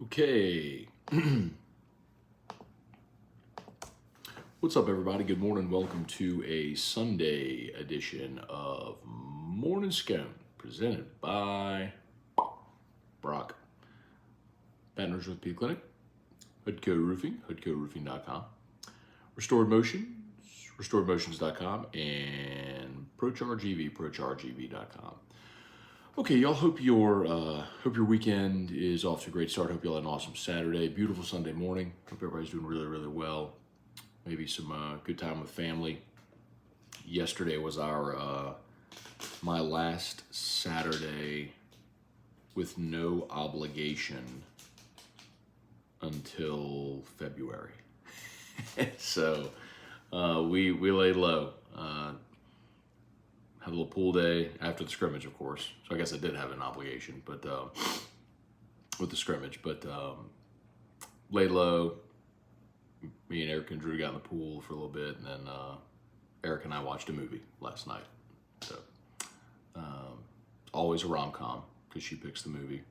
Okay. What's up, everybody? Good morning. Welcome to a Sunday edition of Morning Scone, presented by Brock. Partners with P Clinic, Hoodco Roofing, hoodcoroofing.com, Restored Motions, restoredmotions.com, and ProCharge EV, ProChargeEV.com. Okay, y'all. Hope your weekend is off to a great start. Hope y'all had an awesome Saturday, beautiful Sunday morning. Hope everybody's doing really, really well. Maybe some good time with family. Yesterday was my last Saturday with no obligation until February. So we laid low. Had a little pool day after the scrimmage, of course. So I guess I did have an obligation, but with the scrimmage. But laid low. Me and Eric and Drew got in the pool for a little bit, and then Eric and I watched a movie last night. So always a rom-com because she picks the movie.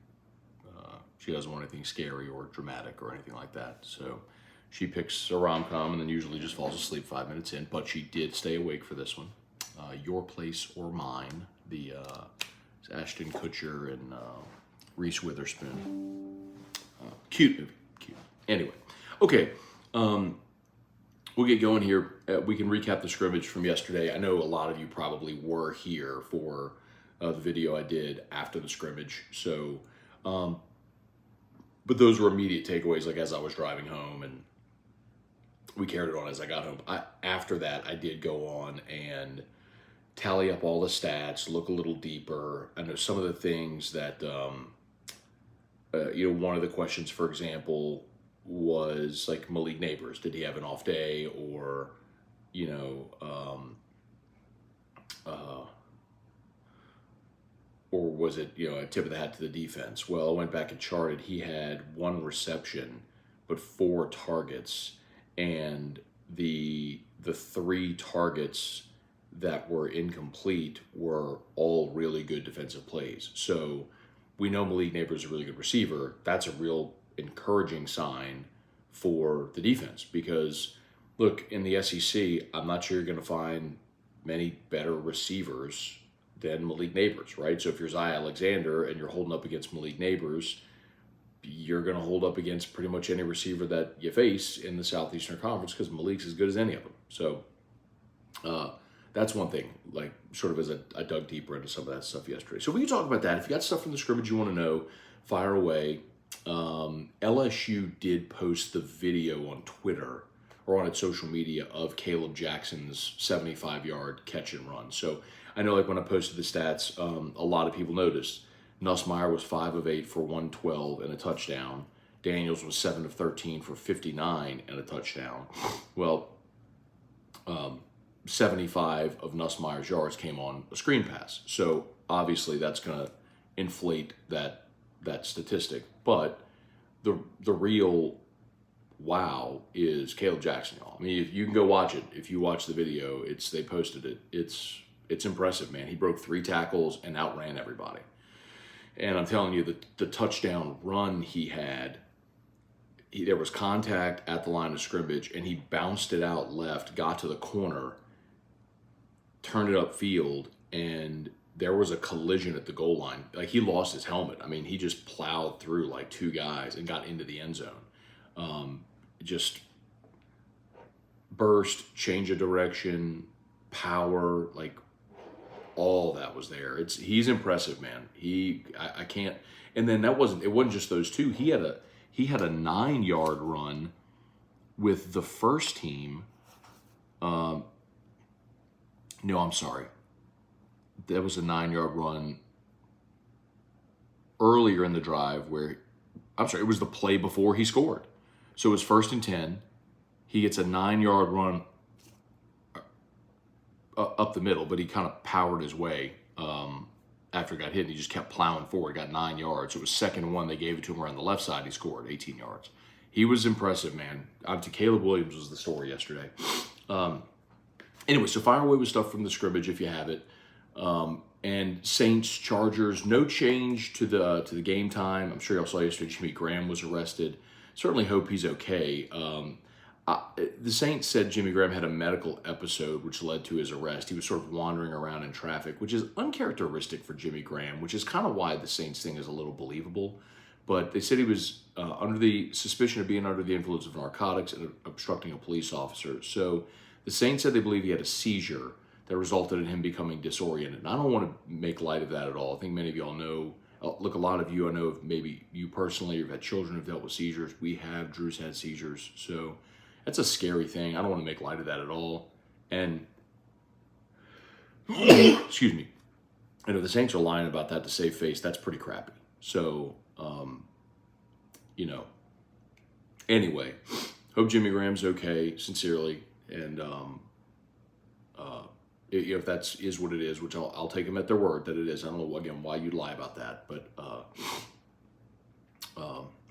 She doesn't want anything scary or dramatic or anything like that. So she picks a rom-com and then usually just falls asleep 5 minutes in. But she did stay awake for this one. Your Place or Mine, the Ashton Kutcher and Reese Witherspoon. Cute movie, cute. Anyway, okay, we'll get going here. We can recap the scrimmage from yesterday. I know a lot of you probably were here for the video I did after the scrimmage. So, but those were immediate takeaways, like as I was driving home, and we carried it on as I got home. After that, I did go on and tally up all the stats, look a little deeper. I know some of the things that, one of the questions, for example, was like Malik Neighbors. Did he have an off day, or, or was it, a tip of the hat to the defense? Well, I went back and charted. He had 1 reception, but 4 targets, and the 3 targets that were incomplete were all really good defensive plays. So we know Malik Neighbors is a really good receiver. That's a real encouraging sign for the defense because, look, in the SEC, I'm not sure you're going to find many better receivers than Malik Neighbors, right? So if you're Zay Alexander and you're holding up against Malik Neighbors, you're going to hold up against pretty much any receiver that you face in the Southeastern Conference because Malik's as good as any of them. So that's one thing, like sort of as I dug deeper into some of that stuff yesterday. So we can talk about that. If you got stuff from the scrimmage you want to know, fire away. LSU did post the video on Twitter or on its social media of Caleb Jackson's 75-yard catch and run. So I know, like when I posted the stats, a lot of people noticed Nussmeier was 5 of 8 for 112 and a touchdown. Daniels was 7 of 13 for 59 and a touchdown. Well, 75 of Nussmeier's yards came on a screen pass. So obviously that's going to inflate that statistic. But the real wow is Caleb Jackson, y'all. I mean, if you can go watch it. If you watch the video, they posted it. It's impressive, man. He broke 3 tackles and outran everybody. And I'm telling you, the touchdown run he had, there was contact at the line of scrimmage, and he bounced it out left, got to the corner, turned it upfield, and there was a collision at the goal line. Like, he lost his helmet. I mean, he just plowed through like 2 guys and got into the end zone. Just burst, change of direction, power, like all that was there. He's impressive, man. I can't. And then it wasn't just those 2. He had a 9-yard run with the first team. No, I'm sorry. That was a 9-yard run earlier in the drive where, it was the play before he scored. So it was 1st and 10. He gets a 9-yard run up the middle, but he kind of powered his way after he got hit, and he just kept plowing forward, got 9 yards. It was 2nd and 1. They gave it to him around the left side. He scored 18 yards. He was impressive, man. To Caleb Williams was the story yesterday. Anyway, so fire away with stuff from the scrimmage if you have it. And Saints Chargers, no change to the game time. I'm sure y'all saw yesterday Jimmy Graham was arrested. Certainly hope he's okay. The Saints said Jimmy Graham had a medical episode which led to his arrest. He was sort of wandering around in traffic, which is uncharacteristic for Jimmy Graham, which is kind of why the Saints thing is a little believable. But they said he was under the suspicion of being under the influence of narcotics and obstructing a police officer. So the Saints said they believe he had a seizure that resulted in him becoming disoriented. And I don't want to make light of that at all. I think many of y'all know, look, a lot of you, I know maybe you personally, you've had children who've dealt with seizures. We have, Drew's had seizures. So that's a scary thing. I don't want to make light of that at all. And, excuse me, and if the Saints are lying about that to save face, that's pretty crappy. So, anyway, hope Jimmy Graham's okay, sincerely. And, if that is what it is, which I'll take them at their word that it is. I don't know, again, why you'd lie about that. But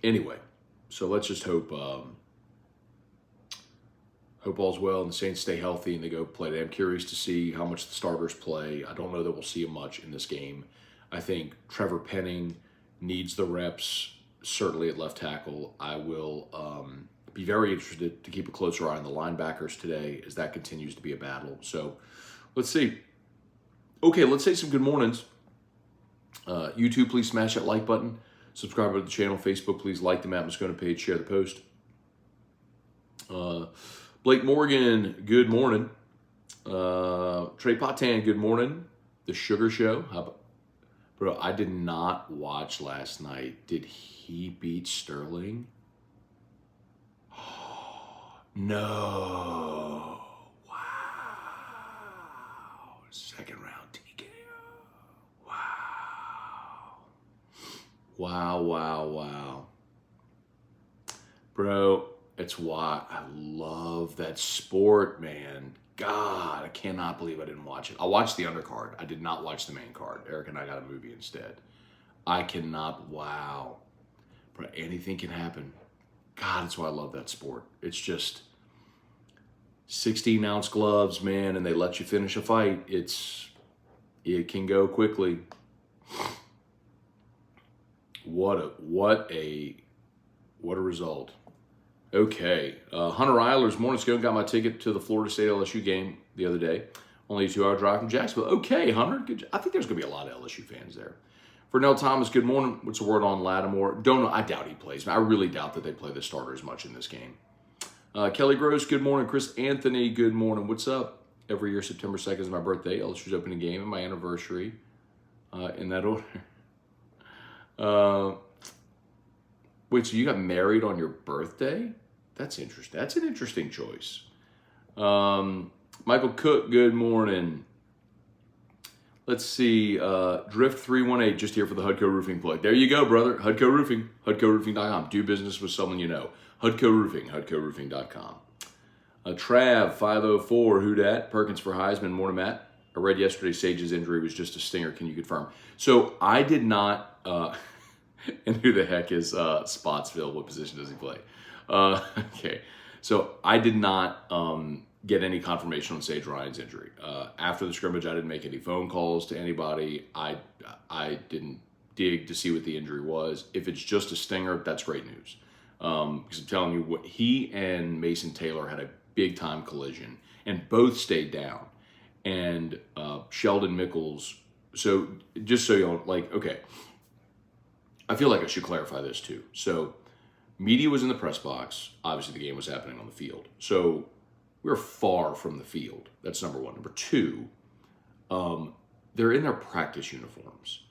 anyway, so let's just hope all's well and the Saints stay healthy and they go play. I'm curious to see how much the starters play. I don't know that we'll see much in this game. I think Trevor Penning needs the reps, certainly at left tackle. I will be very interested to keep a closer eye on the linebackers today as that continues to be a battle. So let's see. Okay, let's say some good mornings. YouTube, please smash that like button. Subscribe to the channel. Facebook, please like the Matt Moscona page. Share the post. Blake Morgan, good morning. Trey Potan, good morning. The Sugar Show. Bro, I did not watch last night. Did he beat Sterling? No. Wow. Second round TKO. Wow. Bro, it's why I love that sport, man. God, I cannot believe I didn't watch it. I watched the undercard. I did not watch the main card. Eric and I got a movie instead. Wow. Bro, anything can happen. God, that's why I love that sport. It's just 16-ounce gloves, man, and they let you finish a fight. It can go quickly. What a result. Okay, Hunter Eiler's morning Scone got my ticket to the Florida State LSU game the other day. Only a 2-hour drive from Jacksonville. Okay, Hunter, good. I think there's going to be a lot of LSU fans there. Vernell Thomas, good morning. What's the word on Lattimore? Don't know. I doubt he plays. I really doubt that they play the starters much in this game. Kelly Gross, good morning. Chris Anthony, good morning. What's up? Every year, September 2nd is my birthday. LSU's opening game and my anniversary. In that order. Wait, so you got married on your birthday? That's interesting. That's an interesting choice. Michael Cook, good morning. Let's see. Drift 318, just here for the Hudco Roofing plug. There you go, brother. Hudco Roofing, HudcoRoofing.com. Do business with someone you know. Hudco Roofing, HudcoRoofing.com. Trav 504, who dat? Perkins for Heisman. Morning, Matt. I read yesterday Sage's injury was just a stinger. Can you confirm? So I did not. And who the heck is Spotsville? What position does he play? Okay, so I did not get any confirmation on Sage Ryan's injury. After the scrimmage, I didn't make any phone calls to anybody. I didn't dig to see what the injury was. If it's just a stinger, that's great news. Because I'm telling you, what he and Mason Taylor had a big-time collision, and both stayed down. And Sheldon Mickles, so just so y'all, okay, I feel like I should clarify this too. So media was in the press box. Obviously, the game was happening on the field. So we're far from the field. That's number one. Number two, they're in their practice uniforms.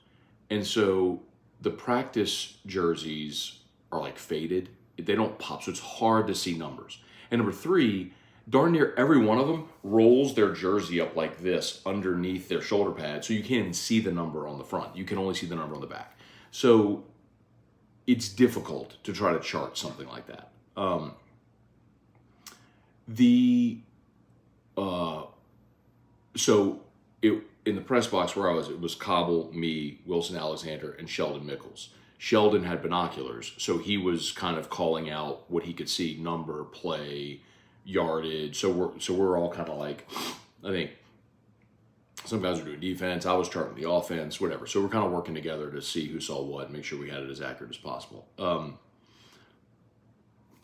And so the practice jerseys are faded. They don't pop, so it's hard to see numbers. And number three, darn near every one of them rolls their jersey up like this underneath their shoulder pad, so you can't even see the number on the front. You can only see the number on the back. So it's difficult to try to chart something like that. In the press box where I was, it was Cobble, me, Wilson Alexander, and Sheldon Mickles. Sheldon had binoculars, so he was kind of calling out what he could see: number, play, yardage. So we're all kind of I think Some guys were doing defense. I was charting the offense, whatever. So we're kind of working together to see who saw what and make sure we had it as accurate as possible.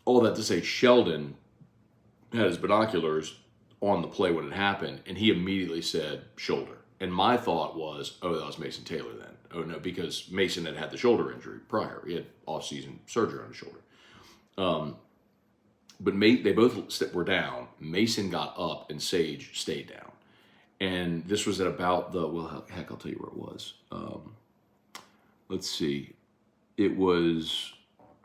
All that to say, Sheldon had his binoculars on the play when it happened, and he immediately said shoulder. And my thought was, oh, that was Mason Taylor then. Oh, no, because Mason had the shoulder injury prior. He had off-season surgery on his shoulder. But they both were down. Mason got up, and Sage stayed down. And this was at about heck, I'll tell you where it was. Let's see. It was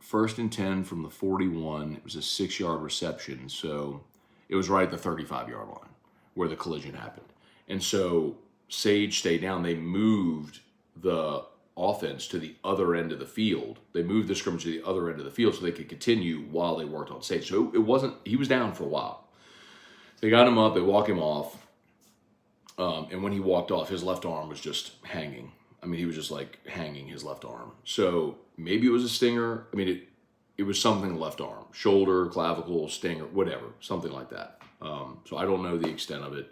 1st and 10 from the 41. It was a 6-yard reception. So it was right at the 35-yard line where the collision happened. And so Sage stayed down. They moved the offense to the other end of the field. They moved the scrimmage to the other end of the field so they could continue while they worked on Sage. So he was down for a while. They got him up. They walk him off. And when he walked off, his left arm was just hanging. I mean, he was just like hanging his left arm. So maybe it was a stinger. I mean, it was something left arm, shoulder, clavicle, stinger, whatever, something like that. So I don't know the extent of it,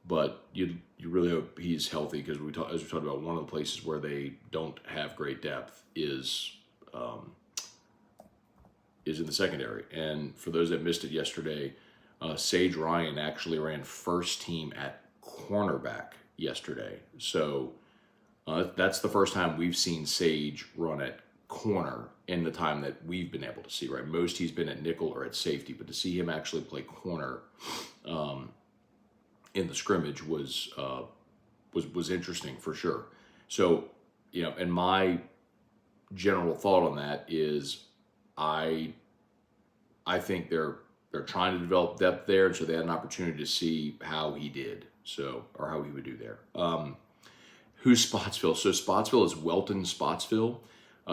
but you really hope he's healthy because as we talked about, one of the places where they don't have great depth is in the secondary. And for those that missed it yesterday, Sage Ryan actually ran first team at cornerback yesterday. So that's the first time we've seen Sage run at corner in the time that we've been able to see, right? Most he's been at nickel or at safety, but to see him actually play corner in the scrimmage was interesting for sure. So, and my general thought on that is I think they're trying to develop depth there, and so they had an opportunity to see how he did. Or how he would do there. Who's Spotsville? So Spotsville is Welton Spotsville.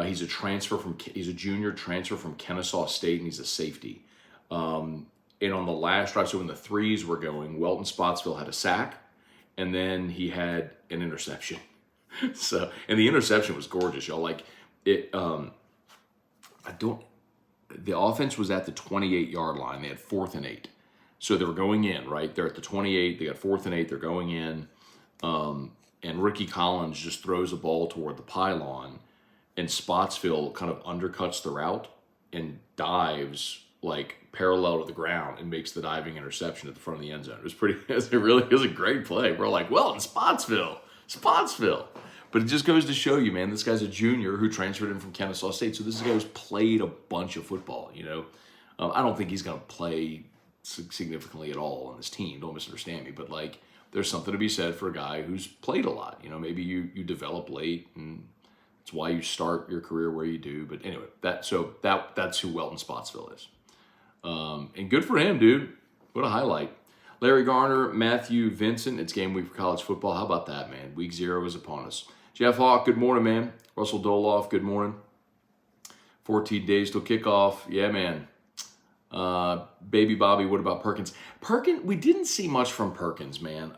He's a junior transfer from Kennesaw State, and he's a safety. And on the last drive, so when the threes were going, Welton Spotsville had a sack, and then he had an interception. And the interception was gorgeous, y'all. Like it. The offense was at the 28-yard line. They had 4th and 8. So they were going in, right? They're at the 28. They got 4th and 8. They're going in. And Ricky Collins just throws the ball toward the pylon. And Spotsville kind of undercuts the route and dives like parallel to the ground and makes the diving interception at the front of the end zone. It was a great play. We're like, well, in Spotsville. But it just goes to show you, man, this guy's a junior who transferred in from Kennesaw State. So this is a guy who's played a bunch of football, I don't think he's going to play significantly at all on this team. Don't misunderstand me. But, like, there's something to be said for a guy who's played a lot. Maybe you develop late, and it's why you start your career where you do. But anyway, that's who Welton Spotsville is. And good for him, dude. What a highlight. Larry Garner, Matthew Vincent. It's game week for college football. How about that, man? Week 0 is upon us. Jeff Hawk, good morning, man. Russell Doloff, good morning. 14 days till kickoff. Yeah, man. Baby Bobby, what about Perkins? We didn't see much from Perkins, man.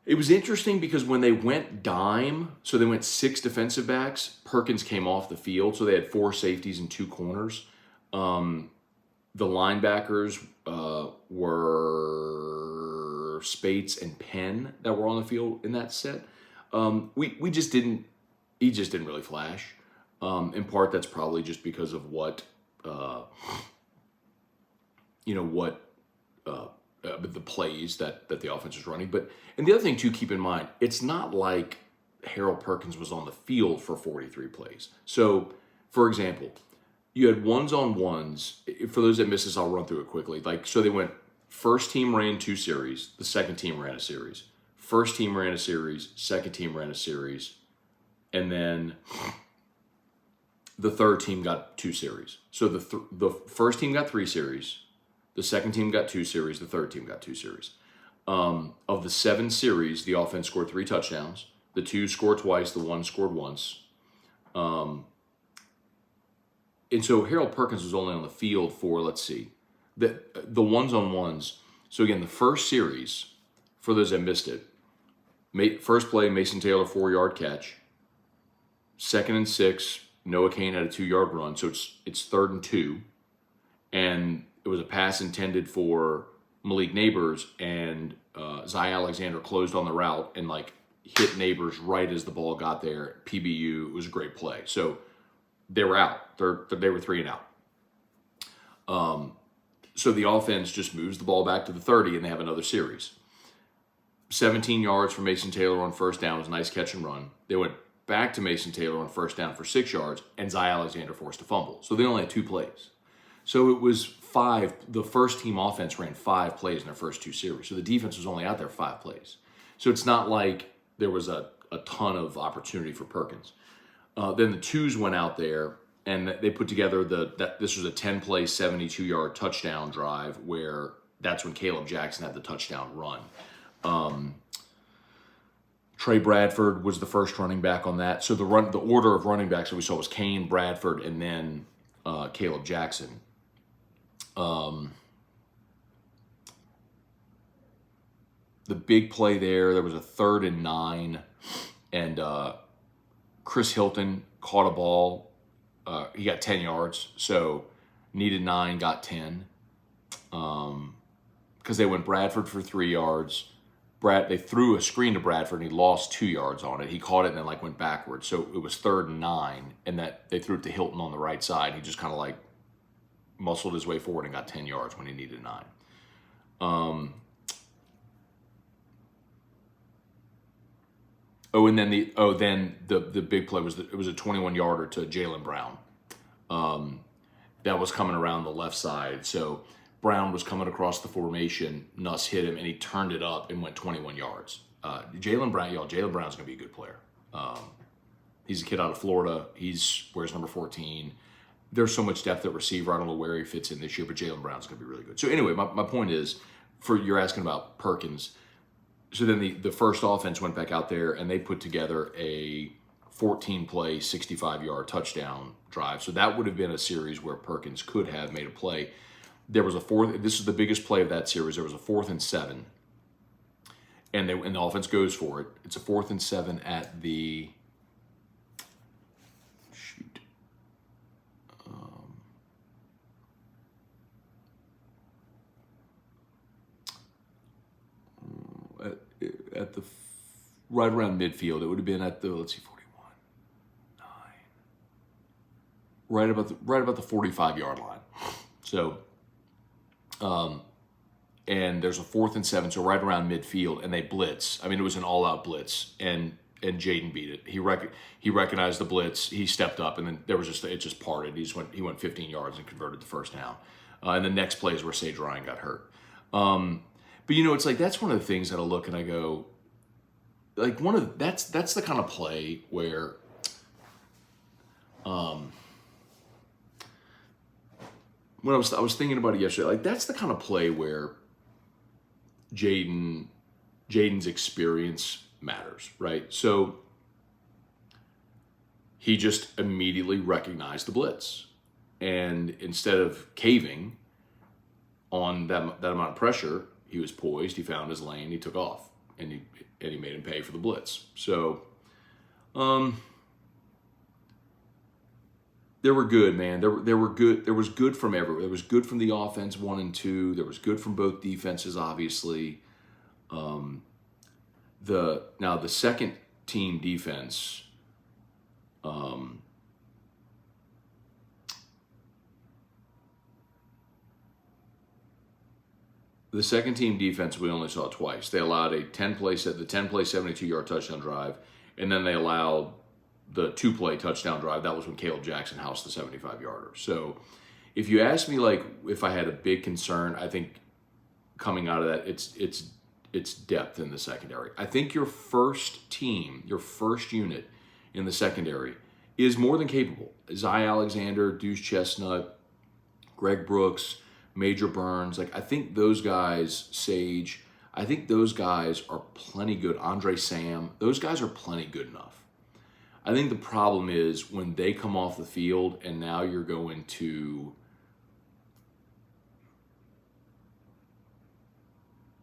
It was interesting because when they went dime, so they went 6 defensive backs, Perkins came off the field, so they had 4 safeties and 2 corners. The linebackers were Spates and Penn that were on the field in that set. He just didn't really flash. In part, that's probably just because of what the plays that the offense was running. And the other thing too, keep in mind, it's not like Harold Perkins was on the field for 43 plays. So, for example, you had ones-on-ones. For those that missed this, I'll run through it quickly. So they went, first team ran 2 series, the second team ran a series. First team ran a series, second team ran a series, and then the third team got 2 series. So the first team got 3 series, the second team got 2 series, the third team got 2 series. Of the 7 series, the offense scored 3 touchdowns. The 2 scored twice, the 1 scored once. And so Harold Perkins was only on the field for, let's see, the ones-on-ones. So again, the first series, for those that missed it, first play, Mason Taylor, 4-yard catch. 2nd and 6, Noah Kane had a 2-yard run. So it's 3rd and 2. And it was a pass intended for Malik Neighbors, and Zy Alexander closed on the route and like hit Neighbors right as the ball got there. PBU, it was a great play. So they were out. They were 3 and out. So the offense just moves the ball back to the 30, and they have another series. 17 yards for Mason Taylor on first down was a nice catch and run. They went back to Mason Taylor on first down for 6 yards, and Zy Alexander forced a fumble. So they only had 2 plays. So it was 5. The first team offense ran 5 plays in their first 2 series. So the defense was only out there 5 plays. So it's not like there was a ton of opportunity for Perkins. Then the twos went out there, and they put together this was a 10-play, 72-yard touchdown drive where that's when Caleb Jackson had the touchdown run. Trey Bradford was the first running back on that. So the order of running backs that we saw was Kane, Bradford, and then Caleb Jackson. The big play there was a 3rd and 9, and Chris Hilton caught a ball. He got 10 yards, so needed 9, got 10. Because they went Bradford for 3 yards. They threw a screen to Bradford, and he lost 2 yards on it. He caught it and then went backwards. So it was 3rd and 9, and that they threw it to Hilton on the right side. He just kind of muscled his way forward and got 10 yards when he needed 9. And then the big play was it was a 21-yarder to Jaylen Brown. That was coming around the left side. So Brown was coming across the formation. Nuss hit him, and he turned it up and went 21 yards. Jaylen Brown's going to be a good player. He's a kid out of Florida. Wears number 14. There's so much depth at receiver. I don't know where he fits in this year, but Jaylen Brown's going to be really good. So anyway, my point is, you're asking about Perkins. So then the first offense went back out there, and they put together a 14-play, 65-yard touchdown drive. So that would have been a series where Perkins could have made a play. There was this is the biggest play of that series. There was a 4th and 7, and the offense goes for it. It's a 4th and 7 at the at the right around midfield. It would have been at the 41, 9, right about the 45-yard line. So, and there's a 4th and 7, so right around midfield, and they blitz. I mean, it was an all-out blitz, and Jaden beat it. He recognized the blitz. He stepped up, and then it just parted. He went 15 yards and converted the first down. And the next play is where Sage Ryan got hurt. But it's that's one of the things that I look and I go, that's the kind of play where, when I was thinking about it yesterday, that's the kind of play where Jaden's experience matters, right? So he just immediately recognized the blitz, and instead of caving on that amount of pressure, he was poised. He found his lane. He took off, and he made him pay for the blitz. So, they were good, man. There were good. There was good from everywhere. There was good from the offense 1 and 2. There was good from both defenses, obviously. The second team defense. The second team defense we only saw twice. They allowed the 10-play 72-yard touchdown drive, and then they allowed the 2-play touchdown drive. That was when Caleb Jackson housed the 75-yarder. So if you ask me if I had a big concern, I think coming out of that, it's depth in the secondary. I think your first unit in the secondary is more than capable. Zy Alexander, Deuce Chestnut, Greg Brooks, Major Burns, I think those guys, Sage, I think those guys are plenty good. Andre Sam, those guys are plenty good enough. I think the problem is when they come off the field and now you're going to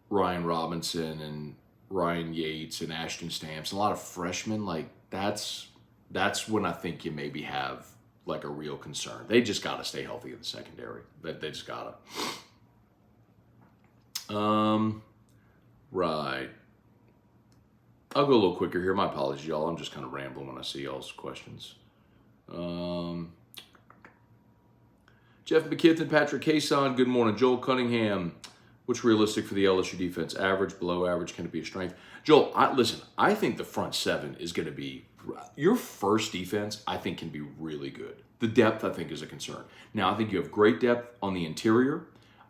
Ryan Robinson and Ryan Yates and Ashton Stamps, and a lot of freshmen, that's when I think you maybe have a real concern. They just got to stay healthy in the secondary. They just got Right. I'll go a little quicker here. My apologies, y'all. I'm just kind of rambling when I see y'all's questions. Jeff McKithen, Patrick Cason, good morning. Joel Cunningham, what's realistic for the LSU defense? Average, below average, can it be a strength? Joel, listen, I think the front seven is going to be, your first defense, I think, can be really good. The depth, I think, is a concern. Now, I think you have great depth on the interior.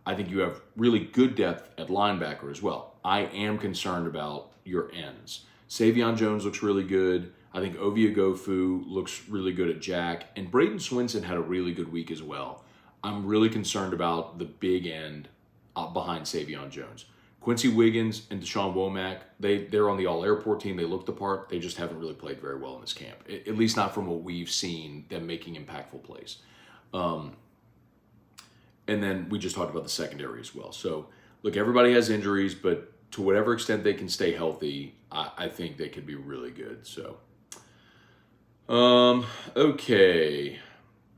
I think you have really good depth at linebacker as well. I am concerned about your ends. Savion Jones looks really good. I think Ovia Gofu looks really good at Jack. And Braden Swinson had a really good week as well. I'm really concerned about the big end behind Savion Jones. Quincy Wiggins and Deshaun Womack, they're on the all-airport team. They look the part. They just haven't really played very well in this camp, at least not from what we've seen them making impactful plays. And then we just talked about the secondary as well. So, look, everybody has injuries, but to whatever extent they can stay healthy, I think they could be really good. So, okay.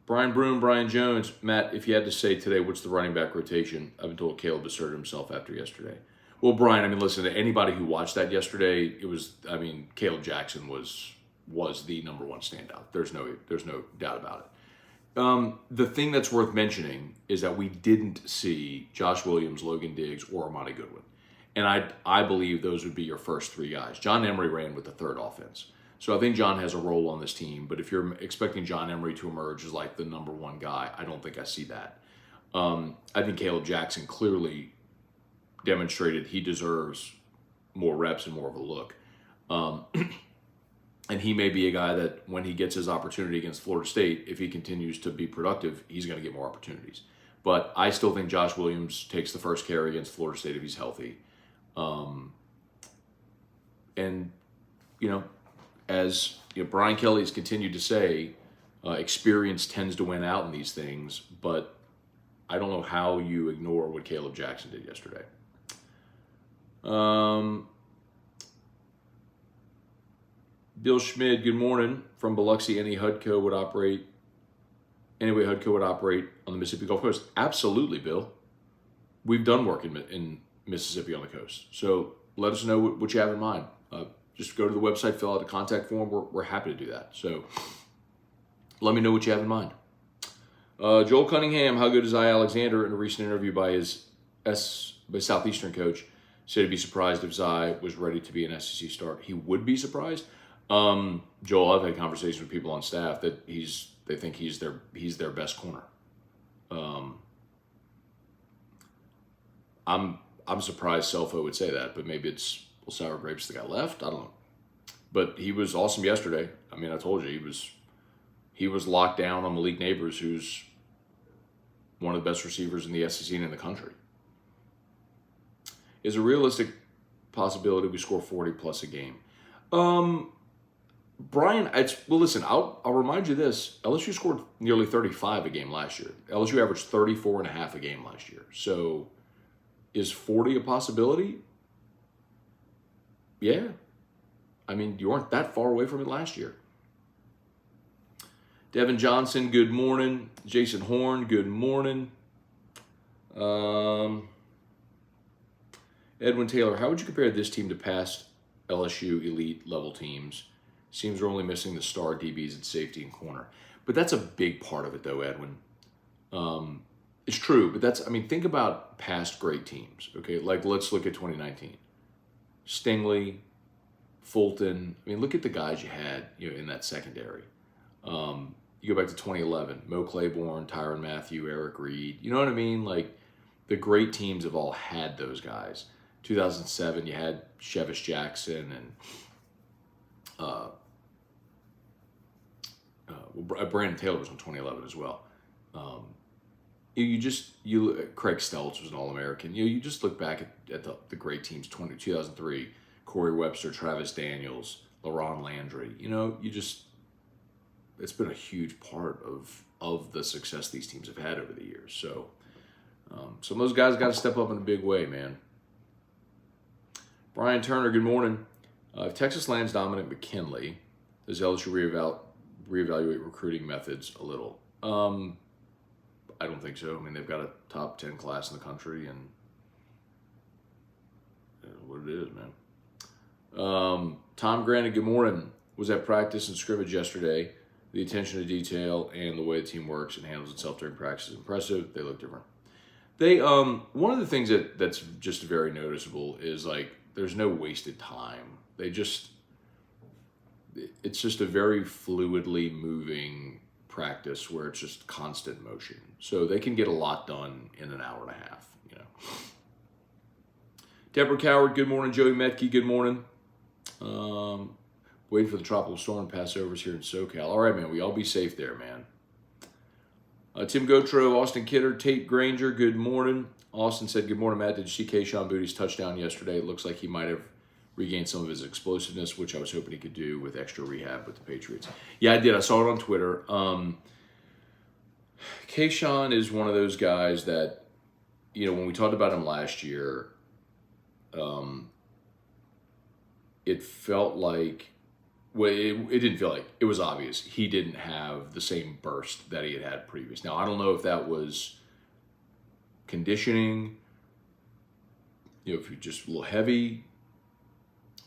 Brian Broom, Brian Jones. Matt, if you had to say today, what's the running back rotation? I've been told Caleb asserted himself after yesterday. Well, Brian, I mean, listen, to anybody who watched that yesterday, Caleb Jackson was the number one standout. There's no doubt about it. The thing that's worth mentioning is that we didn't see Josh Williams, Logan Diggs, or Amani Goodwin. And I believe those would be your first three guys. John Emery ran with the third offense. So I think John has a role on this team, but if you're expecting John Emery to emerge as like the number one guy, I don't think I see that. I think Caleb Jackson clearly demonstrated he deserves more reps and more of a look. And he may be a guy that when he gets his opportunity against Florida State, if he continues to be productive, he's going to get more opportunities. But I still think Josh Williams takes the first carry against Florida State if he's healthy. And, as Brian Kelly has continued to say, experience tends to win out in these things, but I don't know how you ignore what Caleb Jackson did yesterday. Bill Schmid, good morning. From Biloxi, any Hudco would operate on the Mississippi Gulf Coast? Absolutely, Bill. We've done work in Mississippi on the coast. So let us know what you have in mind. Just go to the website, fill out the contact form. We're happy to do that. So let me know what you have in mind. Joel Cunningham, how good is I. Alexander? In a recent interview by his Southeastern coach, said he'd be surprised if Zai was ready to be an SEC start. He would be surprised. Joel, I've had conversations with people on staff that they think he's their best corner. I'm surprised Selfo would say that, but maybe it's sour grapes that got left. I don't know. But he was awesome yesterday. I mean, I told you he was locked down on Malik Neighbors, who's one of the best receivers in the SEC and in the country. Is a realistic possibility we score 40 plus a game? Brian, listen, I'll remind you this. LSU scored nearly 35 a game last year. LSU averaged 34.5 a game last year. So is 40 a possibility? Yeah. I mean, you weren't that far away from it last year. Devin Johnson, good morning. Jason Horn, good morning. Edwin Taylor, how would you compare this team to past LSU elite level teams? Seems we're only missing the star DBs at safety and corner. But that's a big part of it, though, Edwin. It's true, but think about past great teams, okay? Like, let's look at 2019. Stingley, Fulton. I mean, look at the guys you had, in that secondary. You go back to 2011, Mo Claiborne, Tyrann Mathieu, Eric Reed. You know what I mean? Like, the great teams have all had those guys. 2007, you had Chevis Jackson and Brandon Taylor was in 2011 as well. Craig Stelz was an All-American. You just look back at the great teams, 2003, Corey Webster, Travis Daniels, LaRon Landry. It's been a huge part of the success these teams have had over the years. So some of those guys got to step up in a big way, man. Brian Turner, good morning. If Texas lands dominant McKinley, does LSU reevaluate recruiting methods a little? I don't think so. I mean, they've got a top 10 class in the country, and what it is, man. Tom Granted, good morning. Was at practice and scrimmage yesterday. The attention to detail and the way the team works and handles itself during practice is impressive. They look different. They one of the things that's just very noticeable is like there's no wasted time. It's just a very fluidly moving practice where it's just constant motion. So they can get a lot done in an hour and a half, you know. Deborah Coward, good morning. Joey Metke, good morning. Waiting for the tropical storm to pass over us here in SoCal. All right, man. We all be safe there, man. Tim Gotro, Austin Kidder, Tate Granger, good morning. Austin said, good morning, Matt. Did you see Keyshawn Booty's touchdown yesterday? It looks like he might have regained some of his explosiveness, which I was hoping he could do with extra rehab with the Patriots. Yeah, I did. I saw it on Twitter. Keyshawn is one of those guys that, you know, when we talked about him last year, it felt like, well, it didn't feel like, it was obvious he didn't have the same burst that he had previous. Now, I don't know if that was conditioning, you know, if you're just a little heavy,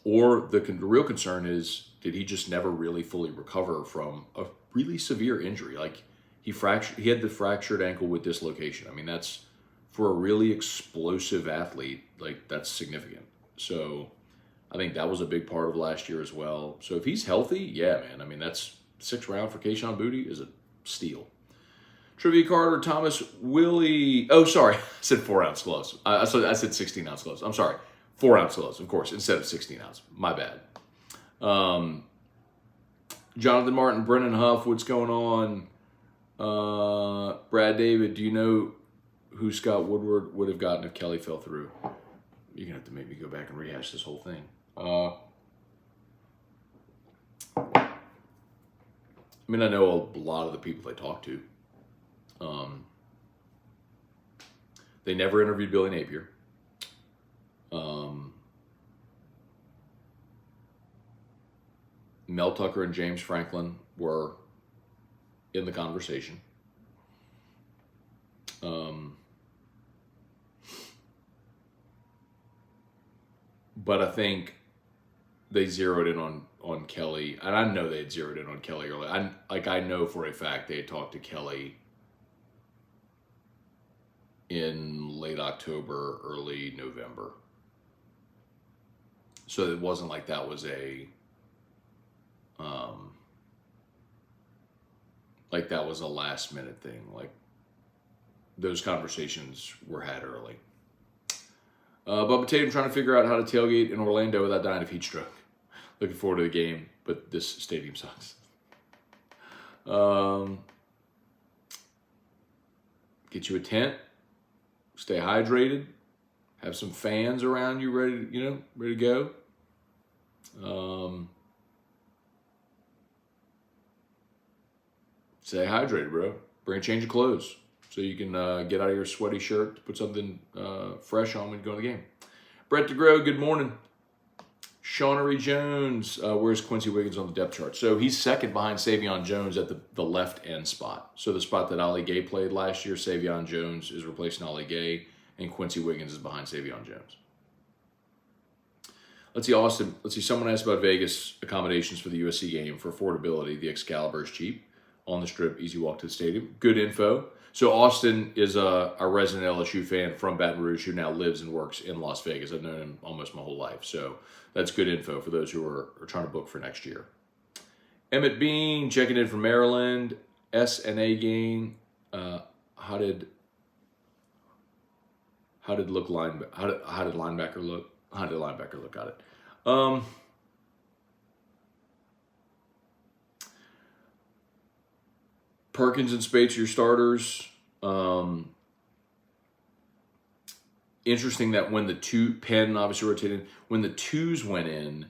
or the real concern is, did he just never really fully recover from a really severe injury? Like, he had the fractured ankle with dislocation. I mean, that's, for a really explosive athlete, like, that's significant. So I think that was a big part of last year as well. So if he's healthy, yeah, man. I mean, that's 6th round for Keyshawn Booty is a steal. Trivia Carter, Thomas Willie. Oh, sorry. I said 4-ounce gloves. I said 16-ounce gloves. I'm sorry. 4-ounce gloves, of course, instead of 16-ounce. My bad. Jonathan Martin, Brennan Huff, what's going on? Brad David, do you know who Scott Woodward would have gotten if Kelly fell through? You're going to have to make me go back and rehash this whole thing. I mean, I know a lot of the people they talked to. They never interviewed Billy Napier. Mel Tucker and James Franklin were in the conversation. But I think they zeroed in on Kelly, and I know they had zeroed in on Kelly early. I know for a fact they had talked to Kelly in late October, early November. So it wasn't like that was a last minute thing. Like, those conversations were had early. Bubba Tatum trying to figure out how to tailgate in Orlando without dying of heat stroke. Looking forward to the game, but this stadium sucks. Get you a tent. Stay hydrated. Have some fans around you ready to go. Stay hydrated, bro. Bring a change of clothes so you can get out of your sweaty shirt, put something fresh on when you go to the game. Brett DeGrow, good morning. Shaunery Jones, where's Quincy Wiggins on the depth chart? So he's second behind Savion Jones at the left end spot. So the spot that Ali Gay played last year, Savion Jones is replacing Ali Gay, and Quincy Wiggins is behind Savion Jones. Let's see, Austin. Let's see, someone asked about Vegas accommodations for the USC game. For affordability, the Excalibur is cheap. On the Strip, easy walk to the stadium. Good info. So Austin is a resident LSU fan from Baton Rouge who now lives and works in Las Vegas. I've known him almost my whole life. So that's good info for those who are trying to book for next year. Emmett Bean checking in from Maryland. S&A game. How did linebacker look? How did linebacker look? Got it. Perkins and Spates are your starters. Interesting that when the Penn obviously rotated, when the twos went in,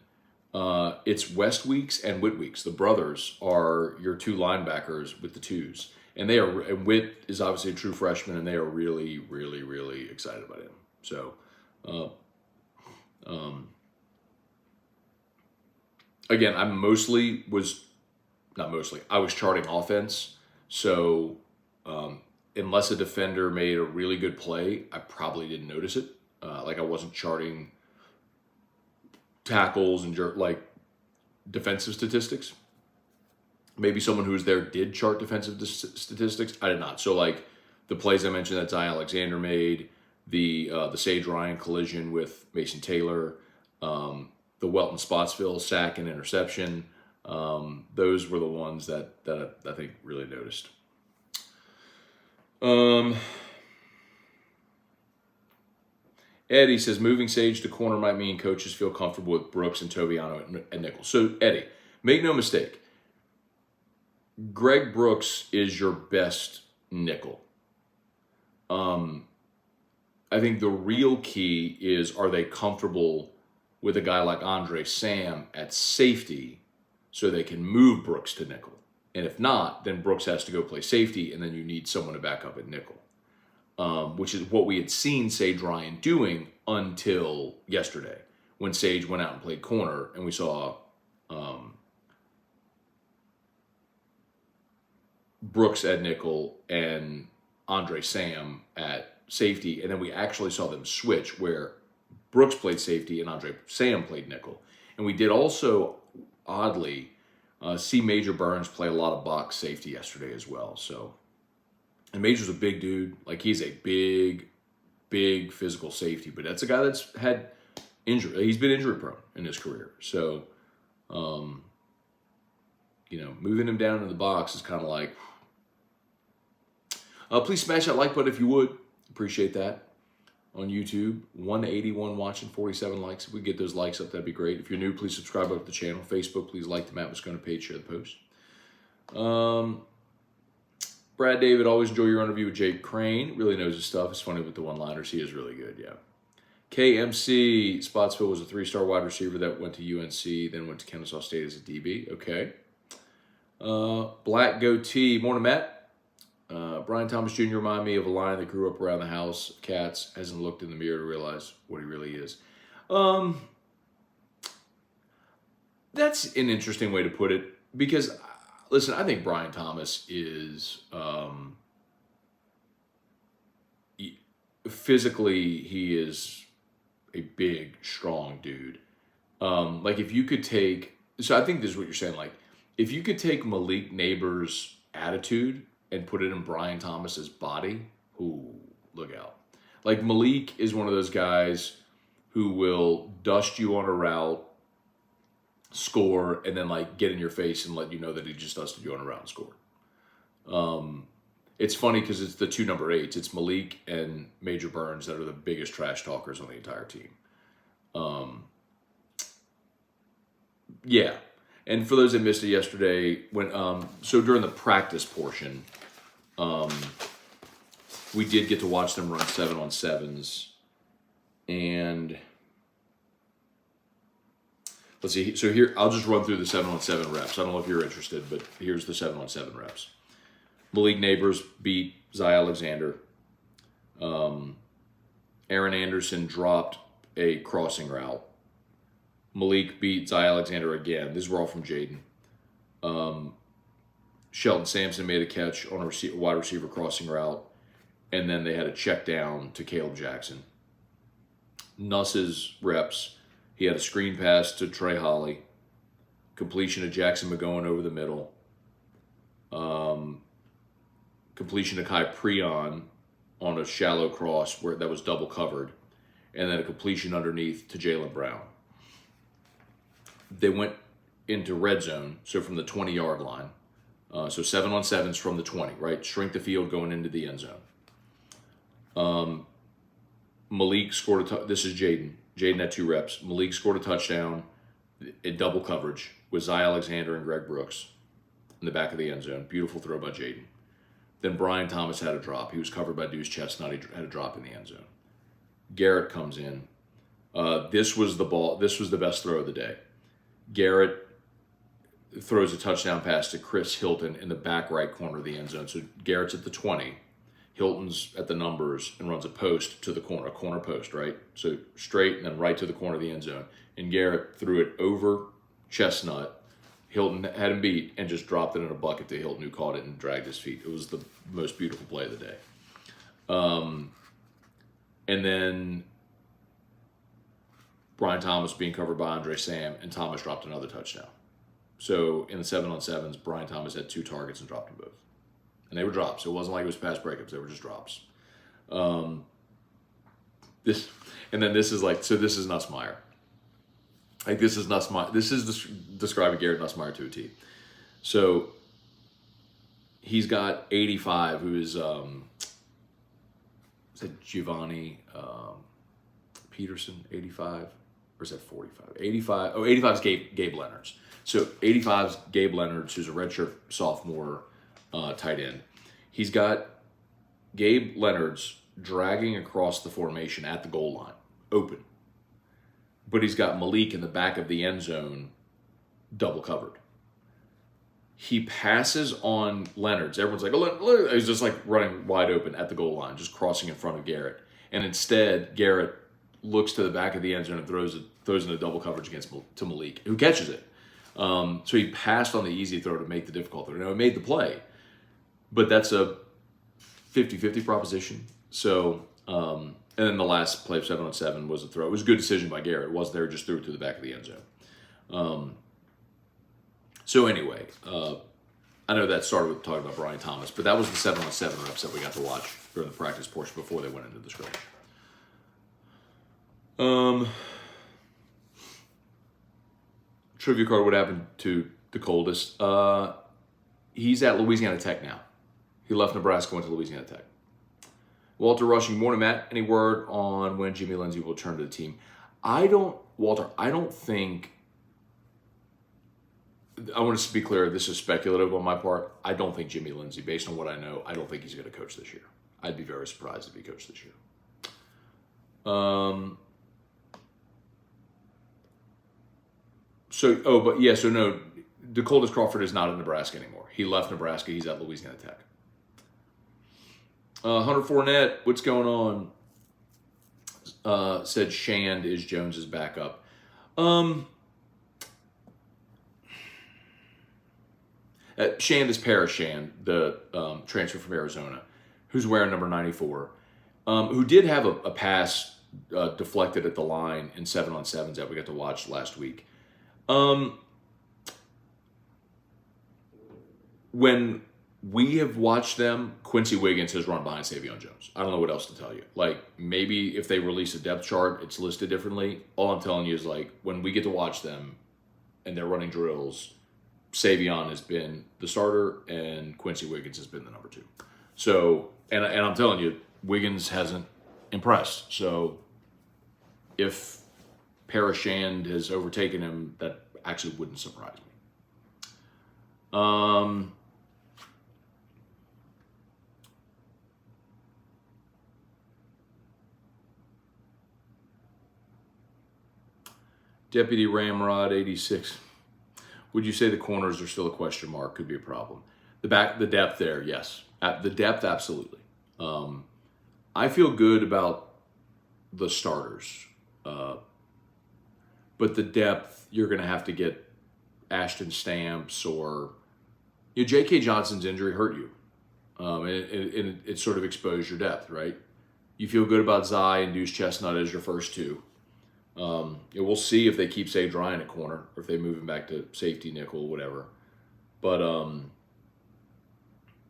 it's West Weeks and Whit Weeks. The brothers are your two linebackers with the twos. And Whit is obviously a true freshman, and they are really, really, really excited about him. So, again, I was charting offense. So, unless a defender made a really good play, I probably didn't notice it. Like, I wasn't charting tackles and like defensive statistics. Maybe someone who was there did chart defensive statistics. I did not. So like the plays I mentioned that Ty Alexander made, the Sage Ryan collision with Mason Taylor, the Welton Spotsville sack and interception. Those were the ones that I think really noticed. Eddie says moving Sage to corner might mean coaches feel comfortable with Brooks and Toviano and Nichols. So Eddie, make no mistake, Greg Brooks is your best nickel. I think the real key is, are they comfortable with a guy like Andre Sam at safety so they can move Brooks to nickel? And if not, then Brooks has to go play safety, and then you need someone to back up at nickel, which is what we had seen Sage Ryan doing until yesterday when Sage went out and played corner, and we saw Brooks at nickel and Andre Sam at safety, and then we actually saw them switch where Brooks played safety and Andre Sam played nickel. And we did also, oddly, see Major Burns play a lot of box safety yesterday as well. So, and Major's a big dude. Like, he's a big physical safety, but that's a guy that's had injury. He's been injury prone in his career. So, moving him down in the box is kind of like, please smash that like button if you would. Appreciate that. On YouTube, 181 watching, 47 likes. If we get those likes up, that'd be great. If you're new, please subscribe up to the channel. Facebook, please like the Matt Scone page, share the post. Brad David, always enjoy your interview with Jake Crane. Really knows his stuff. It's funny with the one-liners. He is really good, yeah. KMC, Spotsville was a 3-star wide receiver that went to UNC, then went to Kennesaw State as a DB. Okay. Black Goatee, morning, Matt. Brian Thomas Jr. reminded me of a lion that grew up around the house of cats, hasn't looked in the mirror to realize what he really is. That's an interesting way to put it, because, listen, I think Brian Thomas is, physically, he is a big, strong dude. Like, if you could take, so I think this is what you're saying, like, if you could take Malik Neighbors' attitude and put it in Brian Thomas's body, ooh, look out. Like, Malik is one of those guys who will dust you on a route, score, and then, like, get in your face and let you know that he just dusted you on a route and scored. It's funny because it's the two number 8s. It's Malik and Major Burns that are the biggest trash talkers on the entire team. Yeah. And for those that missed it yesterday, when so during the practice portion, we did get to watch them run 7-on-7s, and let's see. So here, I'll just run through the 7-on-7 reps. I don't know if you're interested, but here's the 7-on-7 reps. Malik Neighbors beat Zy Alexander. Aaron Anderson dropped a crossing route. Malik beat Zy Alexander again. These were all from Jaden. Shelton Sampson made a catch on a wide receiver crossing route, and then they had a check down to Caleb Jackson. Nuss's reps, he had a screen pass to Trey Holly, completion to Jackson McGowan over the middle, completion to Kai Preon on a shallow cross that was double covered, and then a completion underneath to Jalen Brown. They went into red zone, so from the 20-yard line. So 7-on-7s from the 20, right? Shrink the field going into the end zone. Malik scored this is Jaden. Jaden had 2 reps. Malik scored a touchdown in double coverage with Zy Alexander and Greg Brooks in the back of the end zone. Beautiful throw by Jaden. Then Brian Thomas had a drop. He was covered by Deuce Chestnut. He had a drop in the end zone. Garrett comes in. This was the ball. This was the best throw of the day. Garrett throws a touchdown pass to Chris Hilton in the back right corner of the end zone. So Garrett's at the 20, Hilton's at the numbers, and runs a post to the corner, a corner post, right? So straight and then right to the corner of the end zone. And Garrett threw it over Chestnut. Hilton had him beat and just dropped it in a bucket to Hilton, who caught it and dragged his feet. It was the most beautiful play of the day. And then Brian Thomas being covered by Andre Sam, and Thomas dropped another touchdown. So in the 7-on-7s, Brian Thomas had 2 targets and dropped them both. And they were drops. It wasn't like it was pass breakups. They were just drops. This is Nussmeier. Like, this is Nussmeier. This is describing Garrett Nussmeier to a T. So he's got 85, who is that Giovanni Peterson, 85? Or is that 45? 85. Oh, 85 is Gabe Leonard's. So 85 is Gabe Leonard's, who's a redshirt sophomore tight end. He's got Gabe Leonard's dragging across the formation at the goal line, open. But he's got Malik in the back of the end zone, double covered. He passes on Leonard's. Everyone's like, oh, he's just like running wide open at the goal line, just crossing in front of Garrett. And instead, Garrett looks to the back of the end zone and throws in a double coverage to Malik, who catches it. So he passed on the easy throw to make the difficult throw. Now, he made the play, but that's a 50-50 proposition. So, and then the last play of 7-on-7 was a throw. It was a good decision by Garrett. It wasn't there, just threw it to the back of the end zone. So anyway, I know that started with talking about Brian Thomas, but that was the 7-on-7 reps that we got to watch during the practice portion before they went into the scrimmage. Trivia card, what happened to the coldest? He's at Louisiana Tech now. He left Nebraska, went to Louisiana Tech. Walter Rushing, morning, Matt. Any word on when Jimmy Lindsey will return to the team? I don't think, I want to be clear, this is speculative on my part. I don't think Jimmy Lindsey, based on what I know, I don't think he's going to coach this year. I'd be very surprised if he coached this year. So no, DeColdest Crawford is not in Nebraska anymore. He left Nebraska. He's at Louisiana Tech. Hunter Fournette, what's going on? Said Shand is Jones's backup. Shand is Paris Shand, the transfer from Arizona, who's wearing number 94, who did have a pass deflected at the line in 7-on-7s that we got to watch last week. When we have watched them, Quincy Wiggins has run behind Savion Jones. I don't know what else to tell you. Like, maybe if they release a depth chart, it's listed differently. All I'm telling you is, like, when we get to watch them and they're running drills, Savion has been the starter and Quincy Wiggins has been the number 2. So, and I'm telling you, Wiggins hasn't impressed. So, if Paris Shand has overtaken him, that actually wouldn't surprise me. Deputy Ramrod 86. Would you say the corners are still a question mark? Could be a problem. The depth there, yes. The depth, absolutely. I feel good about the starters. But the depth, you're going to have to get Ashton Stamps or... J.K. Johnson's injury hurt you. And it sort of exposed your depth, right? You feel good about Zai and Deuce Chestnut as your first 2. We'll see if they keep Sage Ryan at corner or if they move him back to safety, nickel, whatever. But,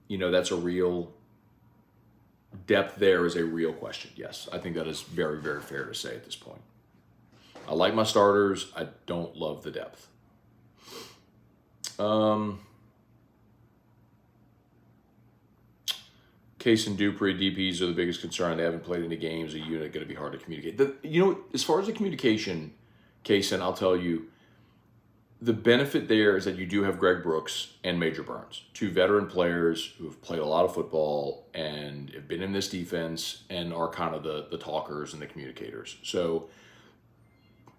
that's a real... Depth there is a real question, yes. I think that is very, very fair to say at this point. I like my starters. I don't love the depth. Case and Dupree, DPs are the biggest concern. They haven't played any games. A unit going to be hard to communicate. As far as the communication, Case, and I'll tell you, the benefit there is that you do have Greg Brooks and Major Burns, 2 veteran players who have played a lot of football and have been in this defense and are kind of the talkers and the communicators. So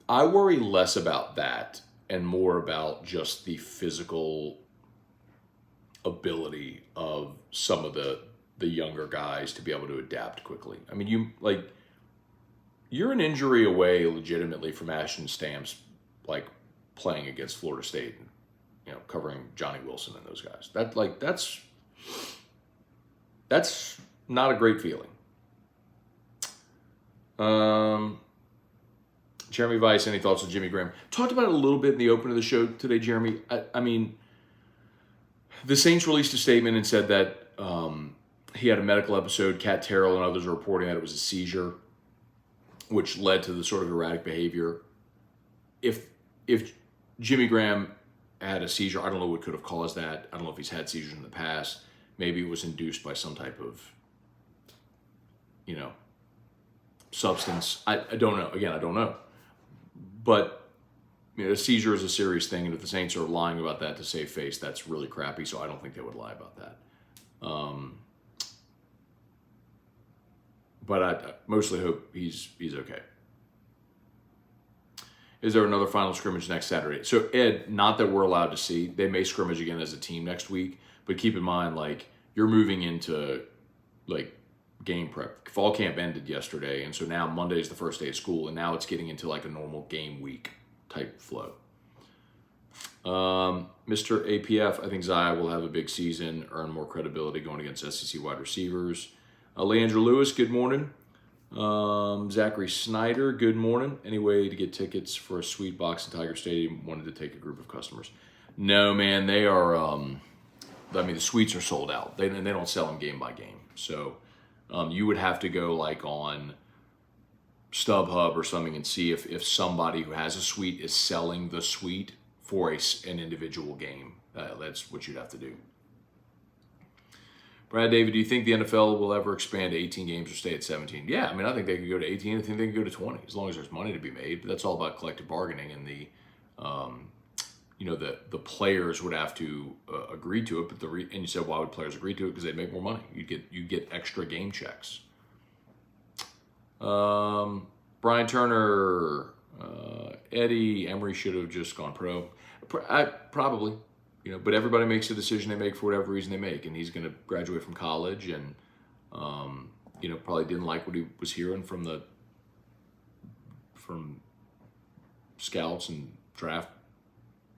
I worry less about that and more about just the physical ability of some of the younger guys to be able to adapt quickly. I mean, you're an injury away legitimately from Ashton Stamps, playing against Florida State, covering Johnny Wilson and those guys. That's not a great feeling. Jeremy Weiss, any thoughts on Jimmy Graham? Talked about it a little bit in the open of the show today, Jeremy. I mean, the Saints released a statement and said that he had a medical episode. Kat Terrell and others are reporting that it was a seizure, which led to the sort of erratic behavior. If Jimmy Graham had a seizure, I don't know what could have caused that. I don't know if he's had seizures in the past. Maybe it was induced by some type of, substance. I don't know. Again, I don't know. But a seizure is a serious thing, and if the Saints are lying about that to save face, that's really crappy. So I don't think they would lie about that. But I mostly hope he's okay. Is there another final scrimmage next Saturday? So Ed, not that we're allowed to see. They may scrimmage again as a team next week, but keep in mind, you're moving into game prep. Fall camp ended yesterday, and so now Monday is the first day of school, and now it's getting into a normal game week type flow. Mr. APF, I think Zaya will have a big season, earn more credibility going against SEC wide receivers. Leandra Lewis, good morning. Zachary Snyder, good morning. Any way to get tickets for a sweet box at Tiger Stadium? Wanted to take a group of customers. No, man, they are, the suites are sold out. They don't sell them game by game. So you would have to go on StubHub or something and see if somebody who has a suite is selling the suite for an individual game. That's what you'd have to do. Brad David, do you think the NFL will ever expand to 18 games or stay at 17? Yeah, I think they could go to 18. I think they could go to 20 as long as there's money to be made. But that's all about collective bargaining, and the players would have to agree to it. But and you said, why would players agree to it? Because they'd make more money. You get extra game checks. Brian Turner, Eddie Emery should have just gone pro. Probably. But everybody makes the decision they make for whatever reason they make, and he's going to graduate from college, and probably didn't like what he was hearing from scouts and draft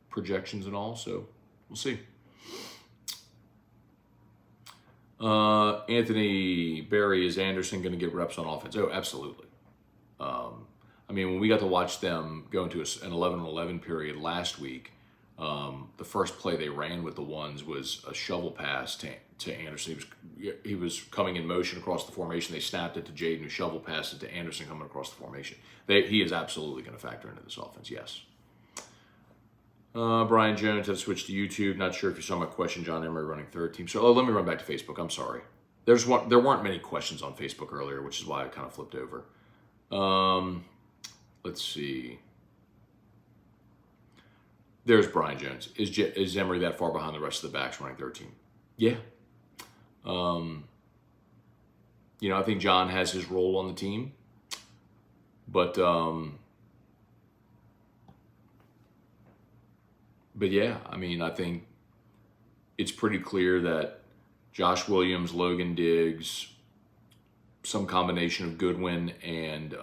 projections and all. So we'll see. Anthony Barry, is Anderson going to get reps on offense? Oh, absolutely. When we got to watch them go into an 11-on-11 period last week. The first play they ran with the ones was a shovel pass to Anderson. He was coming in motion across the formation. They snapped it to Jaden, who shovel passed it to Anderson coming across the formation. He is absolutely going to factor into this offense, yes. Brian Jones, I've switched to YouTube. Not sure if you saw my question, John Emery running third team. So let me run back to Facebook. I'm sorry. There weren't many questions on Facebook earlier, which is why I kind of flipped over. Let's see. There's Brian Jones. Is Emery that far behind the rest of the backs running third team? Yeah. I think John has his role on the team. But yeah, I think it's pretty clear that Josh Williams, Logan Diggs, some combination of Goodwin and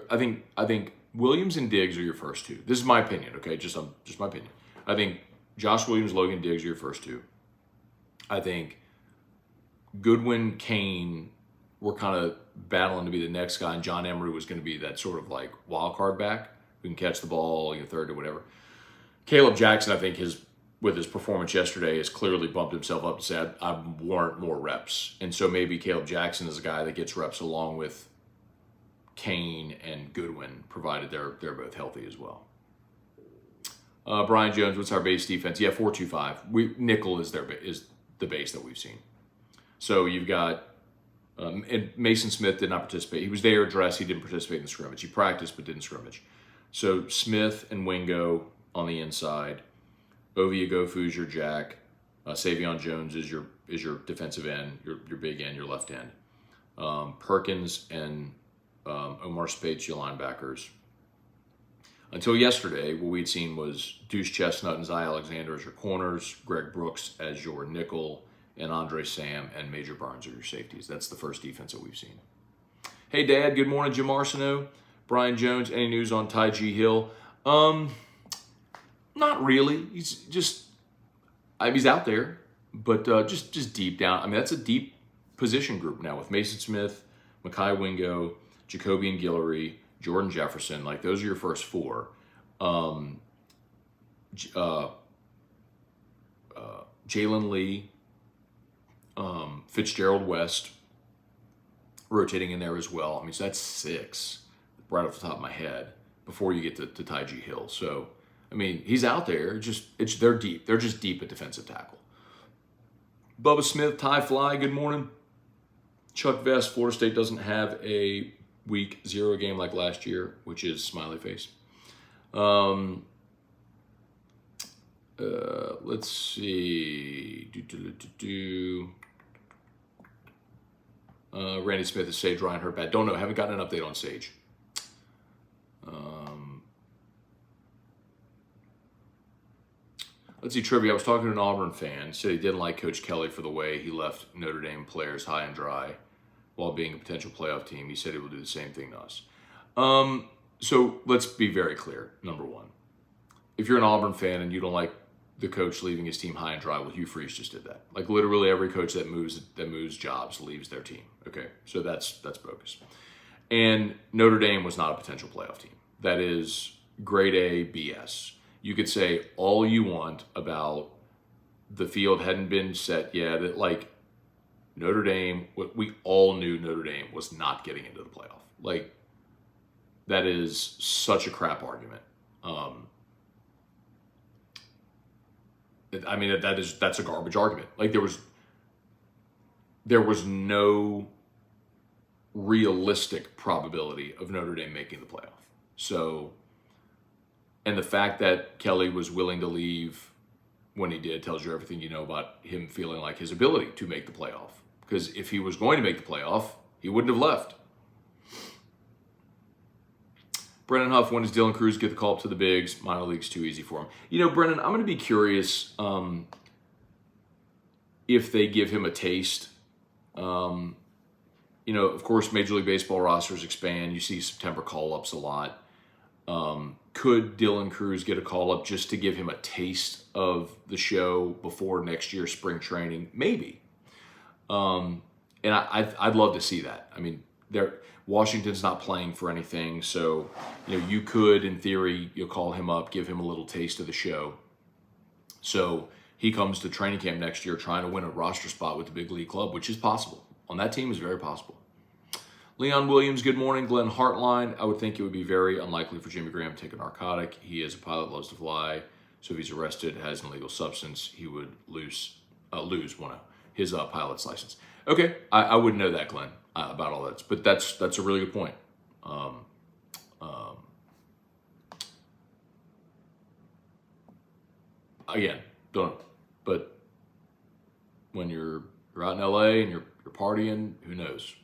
I think Williams and Diggs are your first two. This is my opinion, okay? Just my opinion. I think Josh Williams, Logan Diggs are your first two. I think Goodwin, Kane were kind of battling to be the next guy, and John Emery was going to be that sort of wild card back who can catch the ball, third or whatever. Caleb Jackson, I think, with his performance yesterday, has clearly bumped himself up to say, I warrant more reps. And so maybe Caleb Jackson is a guy that gets reps along with Kane and Goodwin, provided they're both healthy as well. Brian Jones, what's our base defense? Yeah, 4-2-5. Nickel is the base that we've seen. So you've got and Mason Smith did not participate. He was there dressed. He didn't participate in the scrimmage. He practiced but didn't scrimmage. So Smith and Wingo on the inside. Ovie Ogofu's your jack. Savion Jones is your defensive end, your big end, your left end. Perkins and Omar Spates, your linebackers. Until yesterday, what we'd seen was Deuce Chestnut and Zy Alexander as your corners, Greg Brooks as your nickel, and Andre Sam and Major Barnes are your safeties. That's the first defense that we've seen. Hey, Dad. Good morning, Jim Arsenault. Brian Jones, any news on Ty G. Hill? Not really. He's out there, but just deep down. That's a deep position group now with Mason Smith, Mekhi Wingo, Jacobian Guillory, Jordan Jefferson. Like, those are your first four. Um, uh, Jalen Lee, Fitzgerald West, rotating in there as well. I mean, so that's 6 right off the top of my head before you get to Tyjee Hill. So, I mean, he's out there. They're deep. They're just deep at defensive tackle. Bubba Smith, Ty Fly, good morning. Chuck Vest, Florida State doesn't have a week 0 game like last year, which is smiley face. Let's see. Randy Smith is Sage Ryan hurt bad. Don't know. Haven't gotten an update on Sage. Let's see, trivia. I was talking to an Auburn fan. Said he didn't like Coach Kelly for the way he left Notre Dame players high and dry while being a potential playoff team. He said he will do the same thing to us. So let's be very clear. Number one, if you're an Auburn fan and you don't like the coach leaving his team high and dry, well, Hugh Freeze just did that. Like, literally every coach that moves jobs leaves their team. Okay, so that's bogus. And Notre Dame was not a potential playoff team. That is grade A BS. You could say all you want about the field hadn't been set yet. That, like, Notre Dame, we all knew Notre Dame was not getting into the playoff. Like, that is such a crap argument. I mean, that's a garbage argument. Like, there was no realistic probability of Notre Dame making the playoff. So, and the fact that Kelly was willing to leave when he did tells you everything you know about him feeling like his ability to make the playoff. Because if he was going to make the playoff, he wouldn't have left. Brennan Huff, when does Dylan Cruz get the call up to the bigs? Minor league's too easy for him. You know, Brennan, I'm going to be curious if they give him a taste. You know, of course, Major League Baseball rosters expand. You see September call-ups a lot. Could Dylan Cruz get a call-up just to give him a taste of the show before next year's spring training? Maybe. And I'd love to see that. I mean, Washington's not playing for anything, so you know you could, in theory, you'll call him up, give him a little taste of the show. So he comes to training camp next year trying to win a roster spot with the big league club, which is possible. On that team is very possible. Leon Williams, good morning. Glenn Hartline, I would think it would be very unlikely for Jimmy Graham to take a narcotic. He is a pilot, loves to fly, so if he's arrested, has an illegal substance, he would lose his pilot's license. Okay, I wouldn't know that, Glenn, about all that, but that's a really good point. Again, don't know, but when you're out in LA and you're partying, who knows?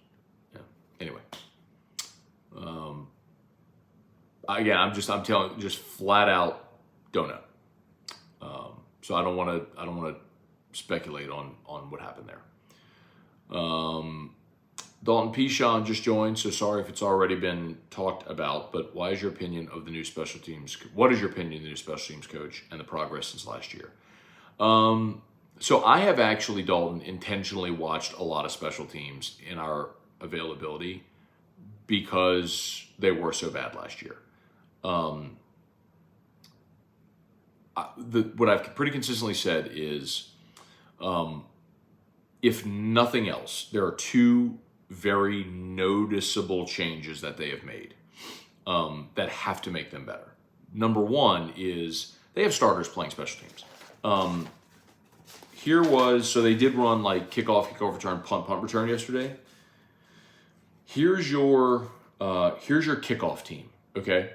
Yeah. Anyway, again, I'm telling, just flat out, don't know. So I don't want to speculate on what happened there. Dalton Pichon just joined, so sorry if it's already been talked about, but what is your opinion of the new special teams coach and the progress since last year? So I have actually, Dalton, intentionally watched a lot of special teams in our availability because they were so bad last year. What I've pretty consistently said is, if nothing else, there are 2 very noticeable changes that they have made that have to make them better. Number one is they have starters playing special teams. So they did run like kickoff return, punt return yesterday. Here's your kickoff team, okay?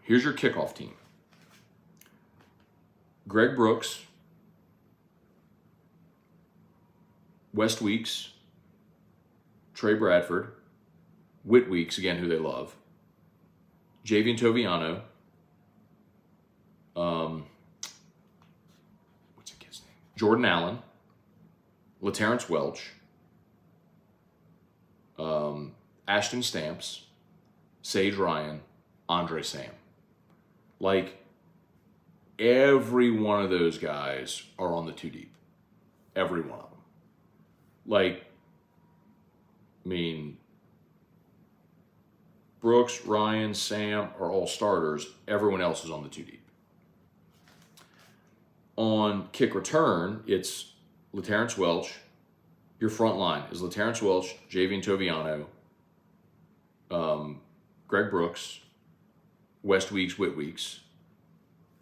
Here's your kickoff team. Greg Brooks, West Weeks, Trey Bradford, Whit Weeks, again, who they love, Javian Toviano, what's the kid's name? Jordan Allen, LaTerrence Welch, Ashton Stamps, Sage Ryan, Andre Sam. Like, every one of those guys are on the 2 deep. Every one of them. Like, I mean, Brooks, Ryan, Sam are all starters. Everyone else is on the 2 deep. On kick return, it's LaTerrence Welch. Your front line is LaTerrence Welch, Javian Toviano, Greg Brooks, West Weeks, Whit Weeks.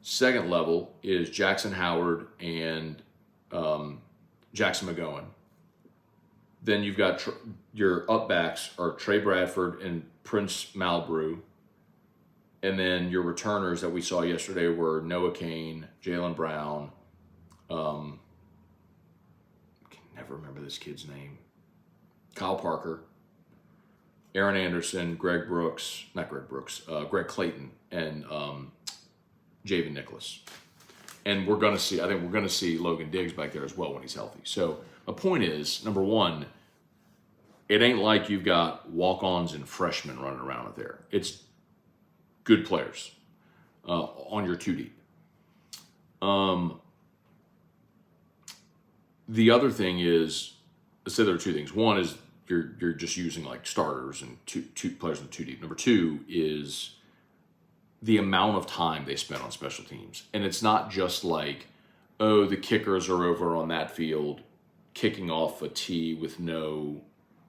Second level is Jackson Howard and Jackson McGowan. Then you've got your upbacks are Trey Bradford and Prince Malbrew. And then your returners that we saw yesterday were Noah Kane, Jalen Brown. I can never remember this kid's name. Kyle Parker, Aaron Anderson, Greg Clayton, and Javen Nicholas. And I think we're going to see Logan Diggs back there as well when he's healthy. So my point is, number one, it ain't like you've got walk-ons and freshmen running around out there. It's good players on your 2 deep. The other thing is, let's say there are 2 things. One is you're just using like starters and two players in the 2 deep. Number 2 is the amount of time they spend on special teams. And it's not just like, oh, the kickers are over on that field kicking off a tee with no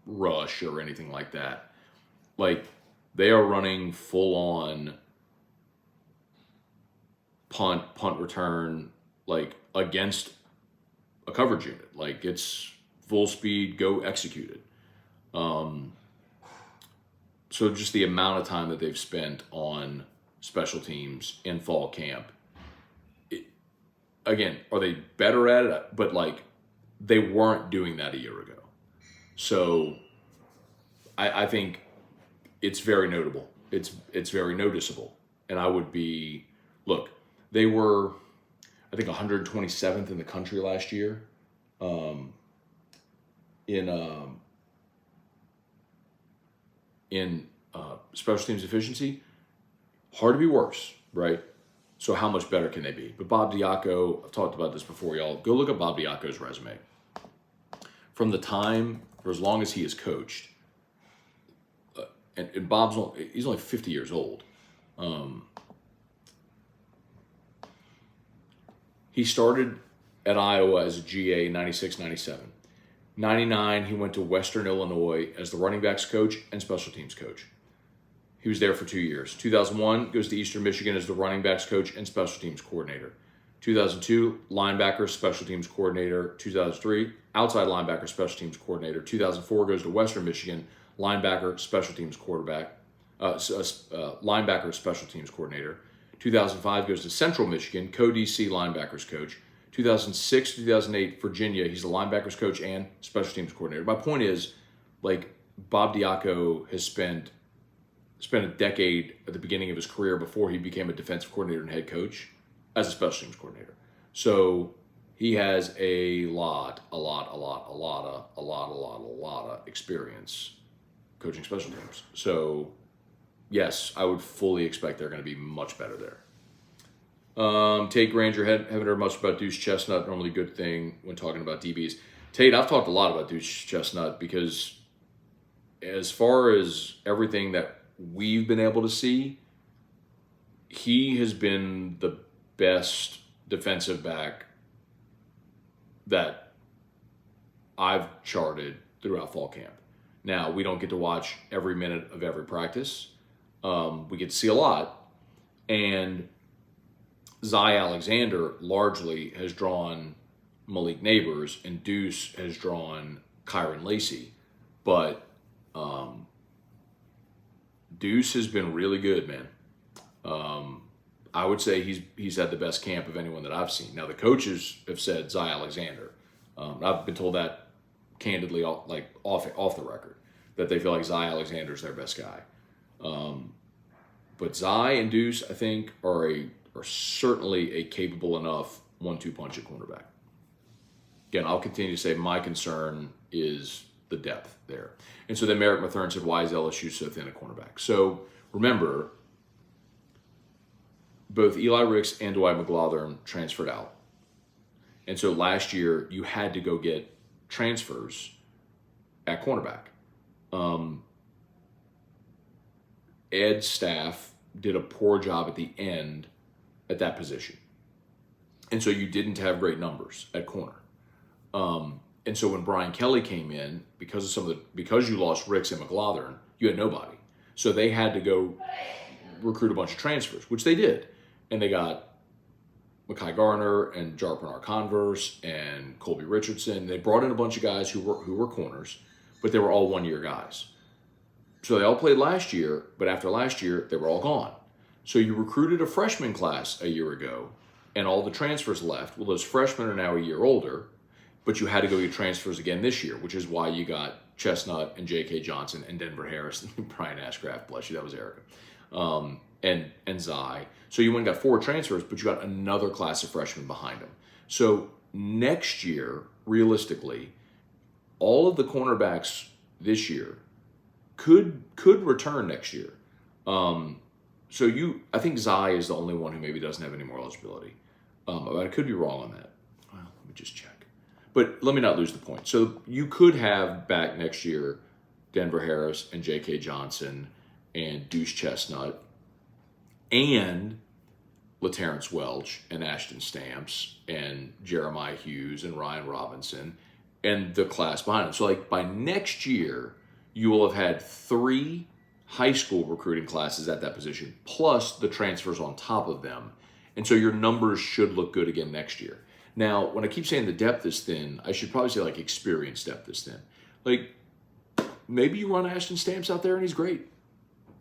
rush or anything like that. Like, they are running full on punt return, like against a coverage unit. Like, it's full speed, go execute it. So just the amount of time that they've spent on special teams in fall camp. Again, are they better at it? But like, they weren't doing that a year ago. So I think it's very notable. It's very noticeable. And I would be, look, they were, I think, 127th in the country last year in special teams efficiency. Hard to be worse, right? So how much better can they be? But Bob Diaco, I've talked about this before, y'all. Go look at Bob Diaco's resume. From the time, for as long as he has coached, and he's only 50 years old. He started at Iowa as a GA in 96, 97. 99, he went to Western Illinois as the running backs coach and special teams coach. He was there for 2 years. 2001, goes to Eastern Michigan as the running backs coach and special teams coordinator. 2002, linebacker, special teams coordinator. 2003, outside linebacker, special teams coordinator. 2004, goes to Western Michigan, linebacker, special teams linebacker, special teams coordinator. 2005, goes to Central Michigan, co-DC linebackers coach. 2006, 2008, Virginia, he's the linebackers coach and special teams coordinator. My point is, like, Bob Diaco has spent a decade at the beginning of his career before he became a defensive coordinator and head coach as a special teams coordinator. So he has a lot of experience coaching special teams. So yes, I would fully expect they're going to be much better there. Tate Granger, haven't heard much about Deuce Chestnut, normally a good thing when talking about DBs. Tate, I've talked a lot about Deuce Chestnut because as far as everything that we've been able to see, he has been the best defensive back that I've charted throughout fall camp. Now, we don't get to watch every minute of every practice. We get to see a lot. And Zy Alexander largely has drawn Malik Neighbors, and Deuce has drawn Kyron Lacey. But Deuce has been really good, man. I would say he's had the best camp of anyone that I've seen. Now, the coaches have said Zy Alexander. I've been told that candidly, off the record, that they feel like Zy Alexander's their best guy. But Zy and Deuce, I think, are certainly a capable enough 1-2 punch at cornerback. Again, I'll continue to say my concern is the depth there. And so then Merrick Mathern said, why is LSU so thin at cornerback? So remember, both Eli Ricks and Dwight McGlothern transferred out. And so last year, you had to go get transfers at cornerback. Ed's staff did a poor job at the end at that position. And so you didn't have great numbers at corner. And so when Brian Kelly came in, because you lost Ricks and McLaughlin, you had nobody. So they had to go recruit a bunch of transfers, which they did. And they got Mekhi Garner and Jarpinar Converse and Colby Richardson. They brought in a bunch of guys who were corners, but they were all one-year guys. So they all played last year, but after last year, they were all gone. So you recruited a freshman class a year ago, and all the transfers left. Well, those freshmen are now a year older, but you had to go get transfers again this year, which is why you got Chestnut and J.K. Johnson and Denver Harris and Brian Ashcraft, bless you, that was Erica, and Zai. So you went and got 4 transfers, but you got another class of freshmen behind them. So next year, realistically, all of the cornerbacks this year could return next year. I think Zai is the only one who maybe doesn't have any more eligibility. But I could be wrong on that. Well, let me just check. But let me not lose the point. So you could have back next year Denver Harris and J.K. Johnson and Deuce Chestnut and LaTerrence Welch and Ashton Stamps and Jeremiah Hughes and Ryan Robinson and the class behind them. So like by next year, you will have had 3 high school recruiting classes at that position, plus the transfers on top of them. And so your numbers should look good again next year. Now, when I keep saying the depth is thin, I should probably say like experience depth is thin. Like maybe you run Ashton Stamps out there and he's great.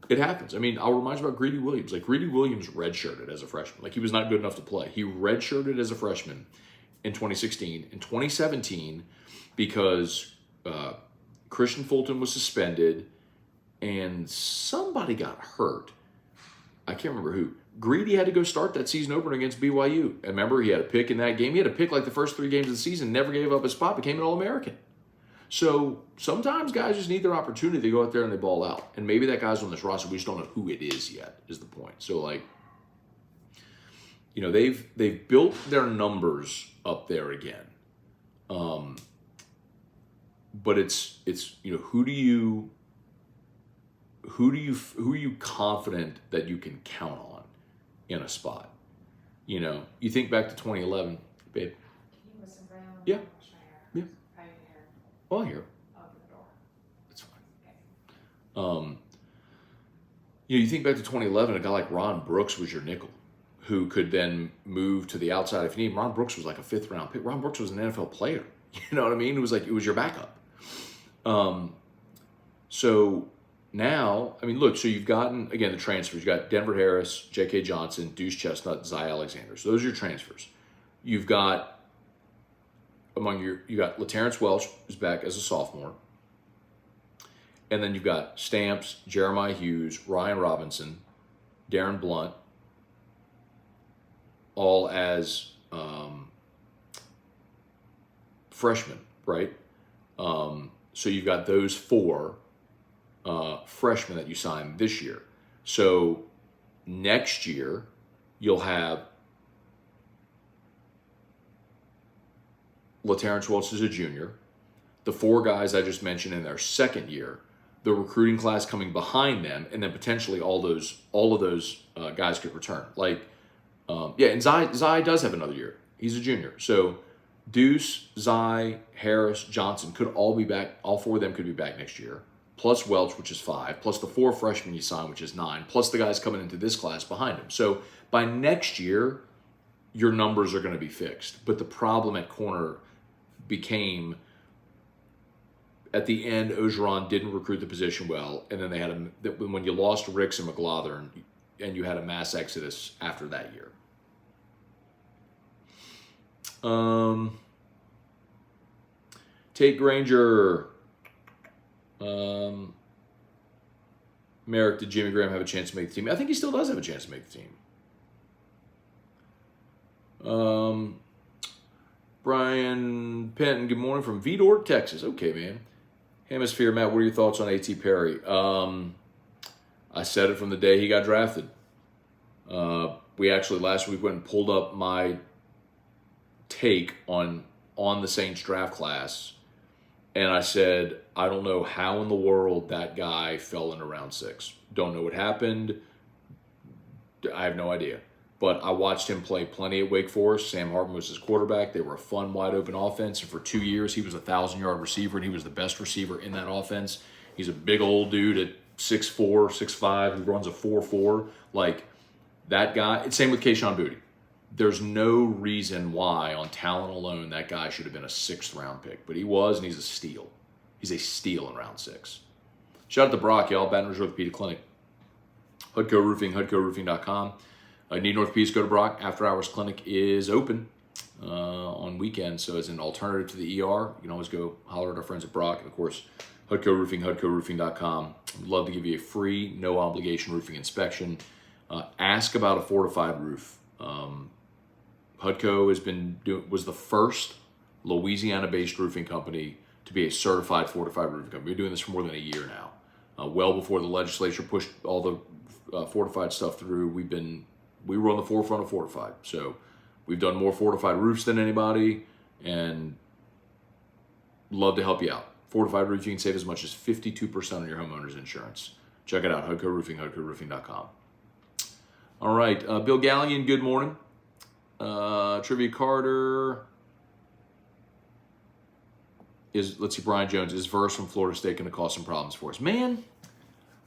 It happens. I mean, I'll remind you about Greedy Williams. Like Greedy Williams redshirted as a freshman. Like he was not good enough to play. He redshirted as a freshman in 2016. In 2017, because Christian Fulton was suspended and somebody got hurt. I can't remember who. Greedy had to go start that season opener against BYU. And remember, he had a pick in that game. He had a pick like the first 3 games of the season, never gave up his spot, became an All-American. So sometimes guys just need their opportunity to go out there and they ball out. And maybe that guy's on this roster. We just don't know who it is yet, is the point. So, like, you know, they've built their numbers up there again. But it's you know, who are you confident that you can count on in a spot? You know, you think back to 2011, babe. Can you listen for him? Yeah. Yeah. I didn't hear. Oh, I hear. Open the door. That's fine. Okay. You know, you think back to 2011, a guy like Ron Brooks was your nickel, who could then move to the outside if you need him. Ron Brooks was like a 5th round pick. Ron Brooks was an NFL player. You know what I mean? It was your backup. So now, I mean, look, so you've gotten, again, the transfers. You got Denver Harris, J.K. Johnson, Deuce Chestnut, Zai Alexander. So those are your transfers. You've got, you got LaTerrence Welch, who's back as a sophomore. And then you've got Stamps, Jeremiah Hughes, Ryan Robinson, Darren Blunt, all as freshmen, right? So you've got those 4 freshmen that you signed this year. So next year, you'll have LaTerrence Welch as a junior, the 4 guys I just mentioned in their second year, the recruiting class coming behind them, and then potentially all of those guys could return. Like, and Zai does have another year. He's a junior. So Deuce, Zai, Harris, Johnson could all be back. All 4 of them could be back next year, plus Welch, which is 5, plus the 4 freshmen you signed, which is 9, plus the guys coming into this class behind him. So by next year, your numbers are going to be fixed. But the problem at corner became, at the end, Ogeron didn't recruit the position well, and then they had when you lost Ricks and McLaughlin, and you had a mass exodus after that year. Tate Granger. Merrick, did Jimmy Graham have a chance to make the team? I think he still does have a chance to make the team. Brian Penton, good morning from Vidor, Texas. Okay, man. Hemisphere, Matt, what are your thoughts on A.T. Perry? I said it from the day he got drafted. We actually last week went and pulled up my take on the Saints draft class, And I said, I don't know how in the world that guy fell into round 6. Don't know what happened. I have no idea. But I watched him play plenty at Wake Forest. Sam Hartman was his quarterback. They were a fun, wide open offense. And for 2 years, he was a 1,000-yard receiver, and he was the best receiver in that offense. He's a big old dude at 6'4", 6'5", who runs a 4.4. Like, that guy. Same with Kayshon Boutte. There's no reason why, on talent alone, that guy should have been a 6th-round pick. But he was, and he's a steal. He's a steal in round 6. Shout out to Brock, y'all. Baton Rouge Orthopedic Clinic. Hudco Roofing, HudcoRoofing.com. Need Northeast, go to Brock. After Hours Clinic is open on weekends. So as an alternative to the ER, you can always go holler at our friends at Brock. And, of course, Hudco Roofing, HudcoRoofing.com. We'd love to give you a free, no-obligation roofing inspection. Ask about a fortified roof. Hudco was the first Louisiana-based roofing company to be a certified fortified roofing company. We've been doing this for more than a year now. Well before the legislature pushed all the fortified stuff through, we were on the forefront of fortified. So we've done more fortified roofs than anybody, and love to help you out. Fortified roof, you can save as much as 52% on your homeowner's insurance. Check it out, Hudco Roofing, HudcoRoofing.com. All right, Bill Gallion, good morning. Trivia Carter let's see, Brian Jones, is Verse from Florida State going to cause some problems for us? Man,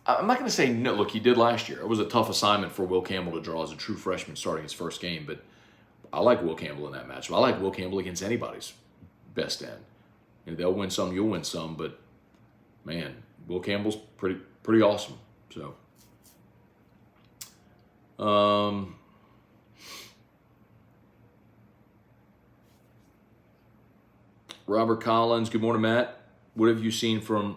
I'm not going to say no. Look, he did last year. It was a tough assignment for Will Campbell to draw as a true freshman starting his first game, but I like Will Campbell in that matchup. I like Will Campbell against anybody's best end. And they'll win some, you'll win some, but man, Will Campbell's pretty awesome. So, Robert Collins, good morning, Matt. What have you seen from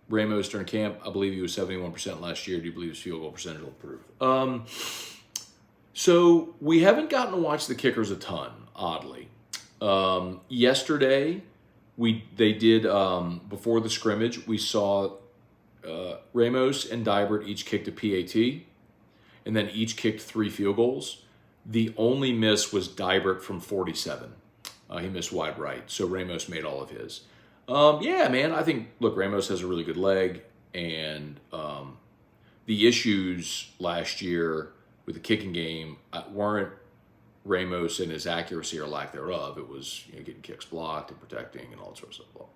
Ramos during camp? I believe he was 71% last year. Do you believe his field goal percentage will improve? So we haven't gotten to watch the kickers a ton, oddly. Yesterday, they did, before the scrimmage, we saw Ramos and Dybert each kicked a PAT, and then each kicked 3 field goals. The only miss was Dybert from 47. He missed wide right, so Ramos made all of his. Yeah, man, I think, look, Ramos has a really good leg, and the issues last year with the kicking game weren't Ramos and his accuracy or lack thereof. It was getting kicks blocked and protecting and all that sort of stuff. Blah,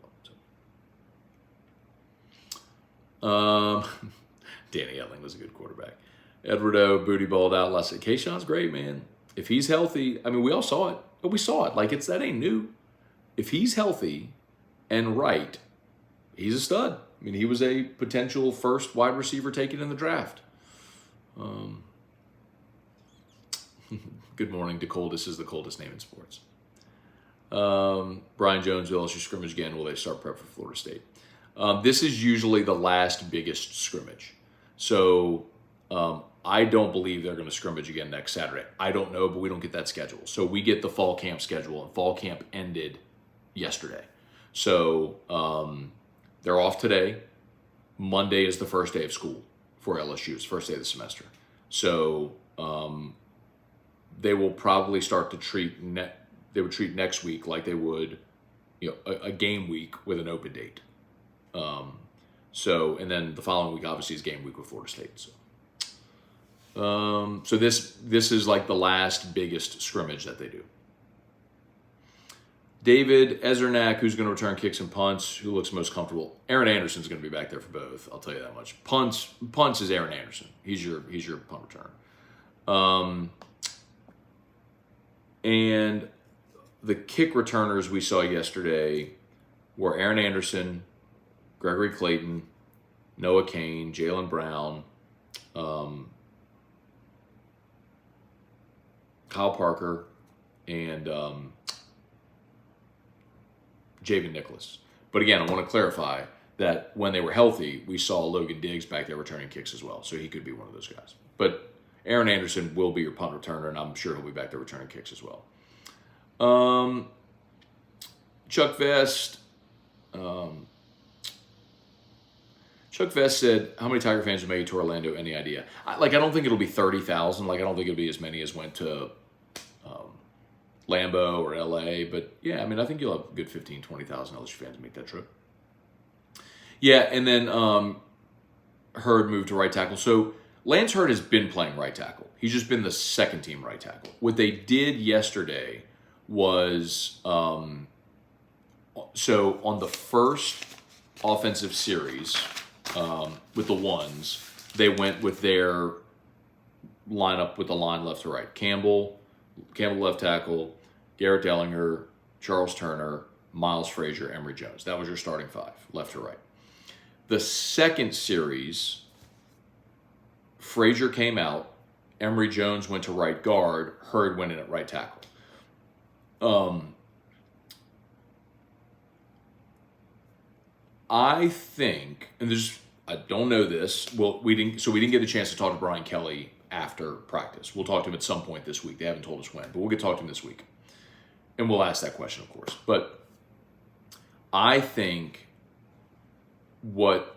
blah, so. Danny Etling was a good quarterback. Edwardo, booty balled out last night. Kayshon's great, man. If he's healthy, I mean, we all saw it. But we saw it. Like, that ain't new. If he's healthy and right, he's a stud. I mean, he was a potential first wide receiver taken in the draft. Good morning. DeColdest is the coldest name in sports. Brian Jones, will LSU scrimmage again? Will they start prep for Florida State? This is usually the last biggest scrimmage. So I don't believe they're going to scrimmage again next Saturday. I don't know, but we don't get that schedule. So we get the fall camp schedule, and fall camp ended yesterday. So they're off today. Monday is the first day of school for LSU. It's the first day of the semester. So they will probably start to treat they would treat next week like they would, a game week with an open date. So, and then the following week obviously is game week with Florida State. So this is like the last biggest scrimmage that they do. David Ezernak, who's going to return kicks and punts, who looks most comfortable? Aaron Anderson's going to be back there for both. I'll tell you that much. Punts is Aaron Anderson. He's your punt returner. And the kick returners we saw yesterday were Aaron Anderson, Gregory Clayton, Noah Kane, Jalen Brown, Kyle Parker, and Javen Nicholas. But again, I want to clarify that when they were healthy, we saw Logan Diggs back there returning kicks as well. So he could be one of those guys. But Aaron Anderson will be your punt returner, and I'm sure he'll be back there returning kicks as well. Chuck Vest. Chuck Vest said, how many Tiger fans will make it to Orlando? Any idea? I don't think it'll be 30,000. I don't think it'll be as many as went to Lambeau or LA. But, yeah, I mean, I think you'll have a good 15,000, 20,000 LSU fans make that trip. Yeah, and then Hurd moved to right tackle. So Lance Hurd has been playing right tackle. He's just been the second team right tackle. What they did yesterday was so on the first offensive series with the ones, they went with their lineup with the line left to right. Campbell left tackle, Garrett Dellinger, Charles Turner, Miles Frazier, Emory Jones. That was your starting five, left to right. The second series, Frazier came out, Emory Jones went to right guard, Hurd went in at right tackle. I think, and I don't know this. Well, we didn't get a chance to talk to Brian Kelly after practice. We'll talk to him at some point this week. They haven't told us when, but we'll get to talk to him this week, and we'll ask that question, of course. But I think what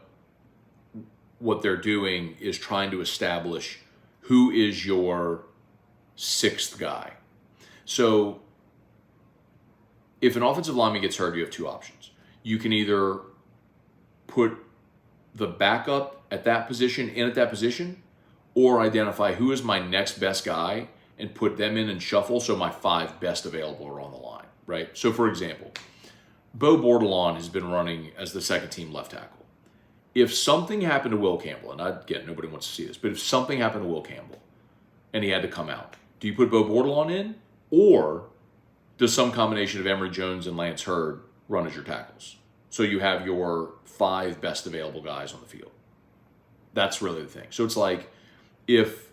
they're doing is trying to establish who is your sixth guy. So if an offensive lineman gets hurt, you have two options. You can either put the backup at that position in at that position, or identify who is my next best guy and put them in and shuffle so my five best available are on the line, right? So for example, Bo Bordelon has been running as the second team left tackle. If something happened to Will Campbell, and again, nobody wants to see this, but if something happened to Will Campbell and he had to come out, do you put Bo Bordelon in, or does some combination of Emory Jones and Lance Hurd run as your tackles? So you have your five best available guys on the field. That's really the thing. So it's like, if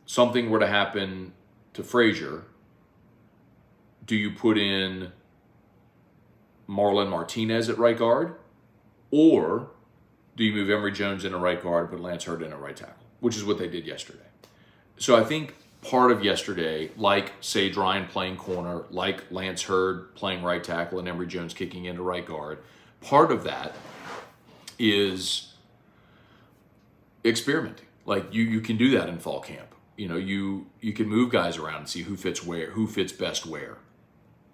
something were to happen to Frazier, do you put in Marlon Martinez at right guard, or do you move Emory Jones in at right guard, put Lance Hurd in at right tackle, which is what they did yesterday. So I think part of yesterday, like Sage Ryan playing corner, like Lance Hurd playing right tackle and Emory Jones kicking into right guard, part of that is experimenting. Like you can do that in fall camp. You know, you can move guys around and see who fits where, who fits best where.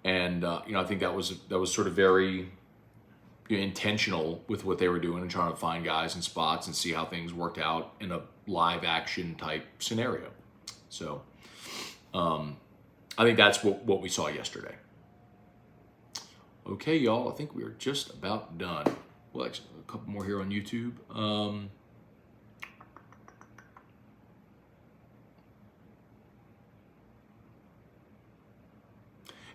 And I think that was sort of very intentional with what they were doing and trying to find guys in spots and see how things worked out in a live action type scenario. So I think that's what we saw yesterday. Okay, y'all, I think we are just about done. Well, actually, a couple more here on YouTube.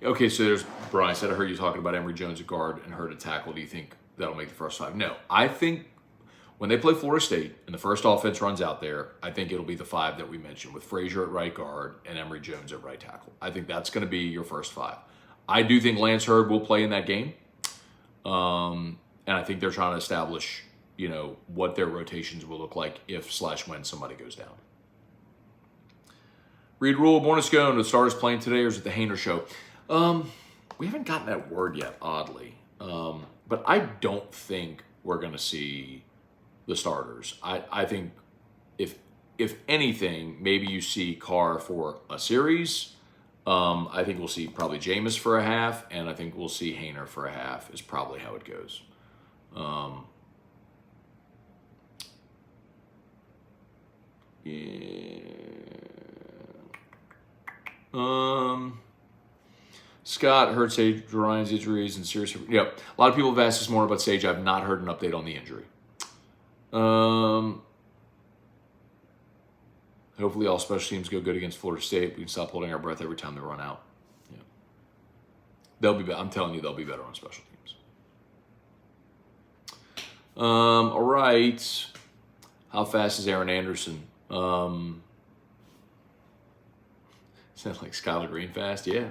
Okay, so there's Brian said, I heard you talking about Emory Jones at guard and Hurd at tackle. Do you think that'll make the first five? No. I think when they play Florida State and the first offense runs out there, I think it'll be the five that we mentioned with Frazier at right guard and Emory Jones at right tackle. I think that's going to be your first five. I do think Lance Hurd will play in that game. And I think they're trying to establish, what their rotations will look like if/when somebody goes down. Reed Rule, born in Scone, are the starters playing today, or is it the Hayner show? We haven't gotten that word yet, oddly. But I don't think we're going to see the starters. I think if anything, maybe you see Carr for a series. I think we'll see probably Jameis for a half, and I think we'll see Hayner for a half is probably how it goes. Scott heard Sage Ryan's injuries and serious. Yep. A lot of people have asked this morning about Sage. I've not heard an update on the injury. Hopefully all special teams go good against Florida State. We can stop holding our breath every time they run out. Yeah. They'll be. I'm telling you, they'll be better on special teams. All right. How fast is Aaron Anderson? Sounds like Skylar Green fast. Yeah.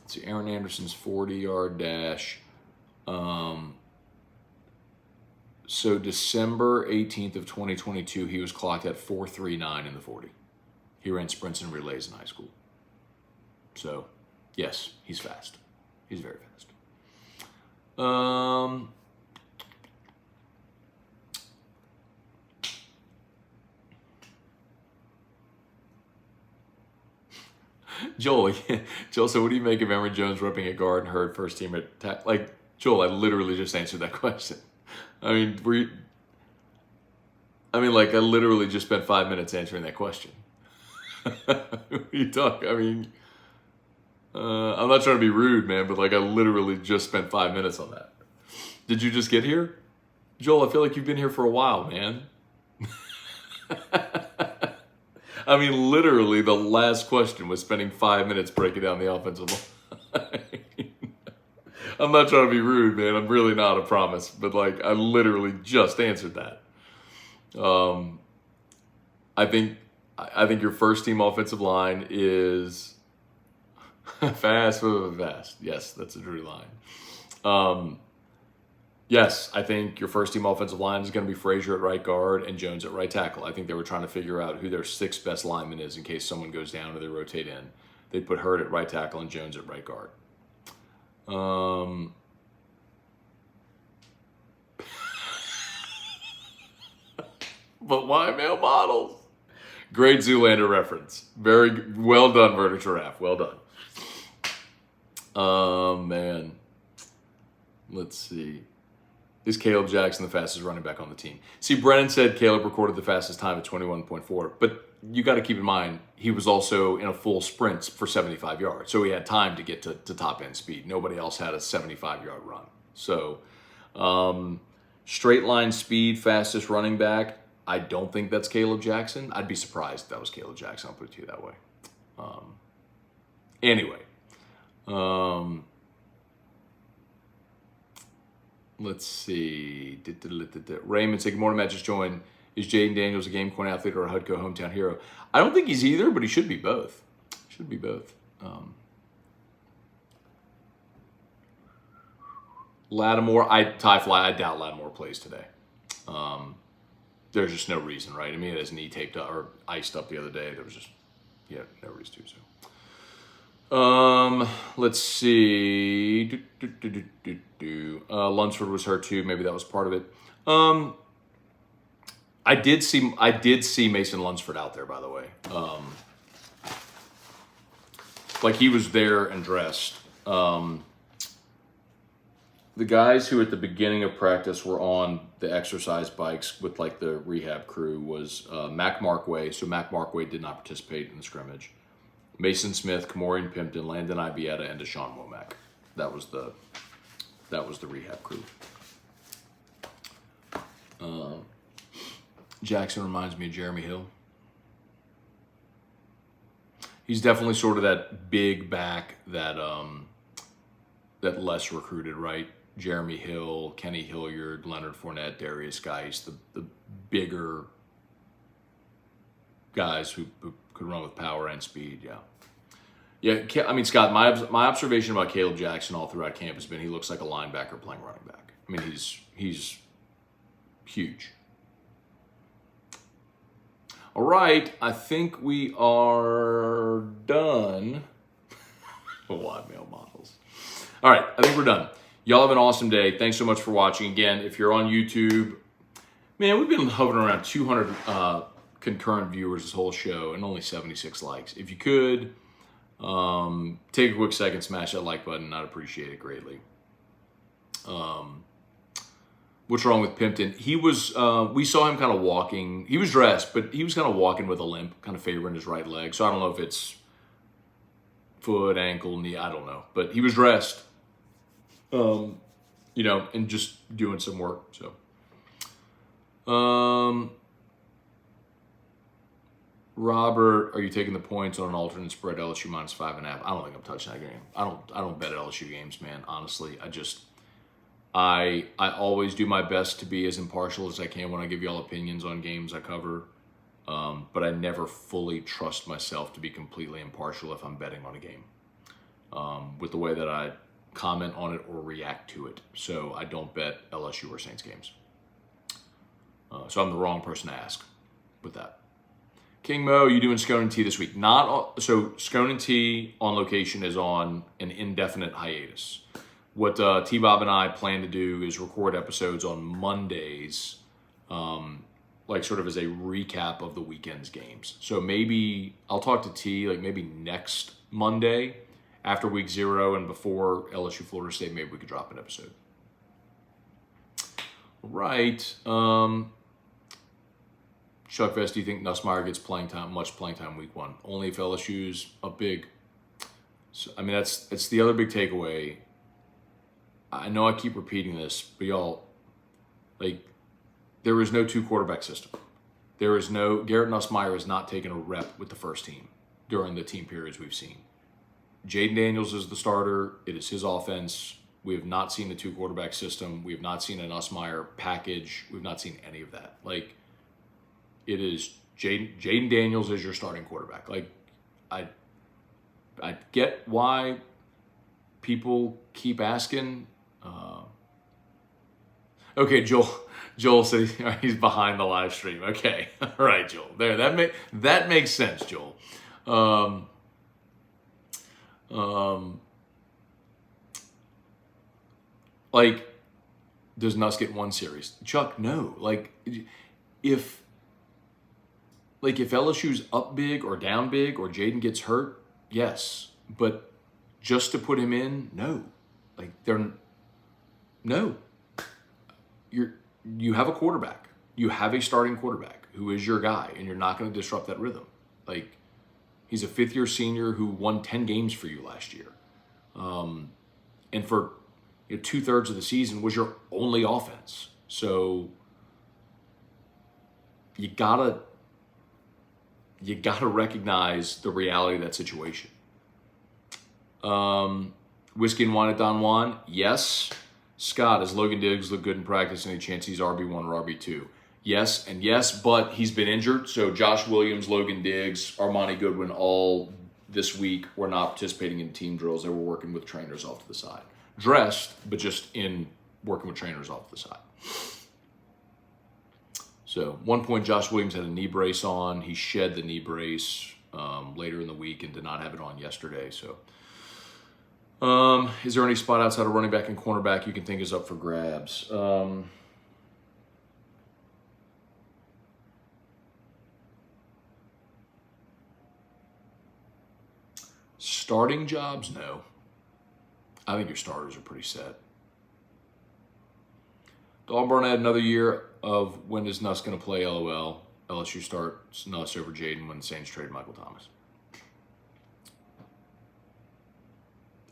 So Aaron Anderson's 40-yard dash. So December 18th of 2022, he was clocked at 4.39 in the 40. He ran sprints and relays in high school. So, yes, he's fast. He's very fast. Joel, Joel, so what do you make of Emory Jones ripping at guard and Hurd first team at like Joel? I literally just answered that question. I mean, I literally just spent 5 minutes answering that question. You talk. I mean, I'm not trying to be rude, man, but like I literally just spent 5 minutes on that. Did you just get here, Joel? I feel like you've been here for a while, man. I mean, literally, the last question was spending 5 minutes breaking down the offensive line. I'm not trying to be rude, man. I'm really not, I promise. But, like, I literally just answered that. I think your first team offensive line is fast. Yes, that's a Drew line. Yes, I think your first team offensive line is going to be Frazier at right guard and Jones at right tackle. I think they were trying to figure out who their sixth best lineman is in case someone goes down or they rotate in. They'd put Hurd at right tackle and Jones at right guard. But why male models? Great Zoolander reference. Very well done, Verdict Giraffe. Well done. Man. Let's see. Is Caleb Jackson the fastest running back on the team? See, Brennan said Caleb recorded the fastest time at 21.4, but you got to keep in mind he was also in a full sprint for 75 yards, so he had time to get to top end speed. Nobody else had a 75-yard run. So, straight line speed, fastest running back. I don't think that's Caleb Jackson. I'd be surprised if that was Caleb Jackson. I'll put it to you that way. Anyway. Let's see. Raymond said, good morning, Matt. Just joined. Is Jaden Daniels a game coin athlete or a Hudco hometown hero? I don't think he's either, but he should be both. Should be both. Lattimore, Ty Fly, I doubt Lattimore plays today. There's just no reason, right? I mean, he had his knee taped up or iced up the other day. There was just, no reason to. So, let's see. Lunsford was hurt too. Maybe that was part of it. I did see Mason Lunsford out there, by the way. Like he was there and dressed. The guys who at the beginning of practice were on the exercise bikes with like the rehab crew was Mac Markway. So Mac Markway did not participate in the scrimmage. Mason Smith, Kamorian Pimpton, Landon Ibieta, and Deshaun Womack. That was the rehab crew. Jackson reminds me of Jeremy Hill. He's definitely sort of that big back that less recruited, right? Jeremy Hill, Kenny Hilliard, Leonard Fournette, Darius Geis, the bigger guys who could run with power and speed, yeah. I mean, Scott, my observation about Caleb Jackson all throughout camp has been he looks like a linebacker playing running back. I mean, he's huge. All right, I think we are done. Wide male models. All right, I think we're done. Y'all have an awesome day. Thanks so much for watching. Again, if you're on YouTube, man, we've been hovering around 200 concurrent viewers this whole show and only 76 likes. If you could, take a quick second, smash that like button. I'd appreciate it greatly. What's wrong with Pimpton? He was, we saw him kind of walking. He was dressed, but he was kind of walking with a limp, kind of favoring his right leg. So I don't know if it's foot, ankle, knee, I don't know. But he was dressed, and just doing some work. So, Robert, are you taking the points on an alternate spread LSU minus 5.5? I don't think I'm touching that game. I don't bet LSU games, man. Honestly, I always do my best to be as impartial as I can when I give y'all opinions on games I cover. But I never fully trust myself to be completely impartial if I'm betting on a game. With the way that I comment on it or react to it. So I don't bet LSU or Saints games. So I'm the wrong person to ask with that. King Mo, you doing Scone and T this week? So Scone and T on location is on an indefinite hiatus. What T-Bob and I plan to do is record episodes on Mondays like sort of as a recap of the weekend's games. So maybe I'll talk to T like maybe next Monday after week 0 and before LSU Florida State. Maybe we could drop an episode. Right. Chuck Vest, do you think Nussmeier gets much playing time week 1? Only if LSU's up big. So, I mean, that's the other big takeaway. I know I keep repeating this, but y'all, like, there is no 2-quarterback system. There is no, Garrett Nussmeier has not taken a rep with the first team during the team periods we've seen. Jaden Daniels is the starter. It is his offense. We have not seen the 2-quarterback system. We have not seen an Nussmeier package. We've not seen any of that. Like, it is Jaden Daniels is your starting quarterback. Like, I get why people keep asking. Okay, Joel said he's behind the live stream. Okay, all right, Joel. There, that makes sense, Joel. Like, does Nuss get 1 series? Chuck, no. Like, if LSU's up big or down big or Jaden gets hurt, yes. But just to put him in, no. Like, no. You have a quarterback. You have a starting quarterback who is your guy, and you're not going to disrupt that rhythm. Like, he's a 5th-year senior who won 10 games for you last year. And for 2/3 of the season was your only offense. So you gotta recognize the reality of that situation. Whiskey and Wine at Don Juan, yes. Scott, does Logan Diggs look good in practice? Any chance he's RB1 or RB2? Yes and yes, but he's been injured. So Josh Williams, Logan Diggs, Armani Goodwin, all this week were not participating in team drills. They were working with trainers off to the side. Dressed, but just in working with trainers off to the side. So 1 point, Josh Williams had a knee brace on. He shed the knee brace later in the week and did not have it on yesterday. So is there any spot outside of running back and cornerback you can think is up for grabs? Starting jobs? No. I think your starters are pretty set. Dawn Burnett, another year of when is Nuss going to play? LOL. LSU starts Nuss over Jaden when the Saints trade Michael Thomas.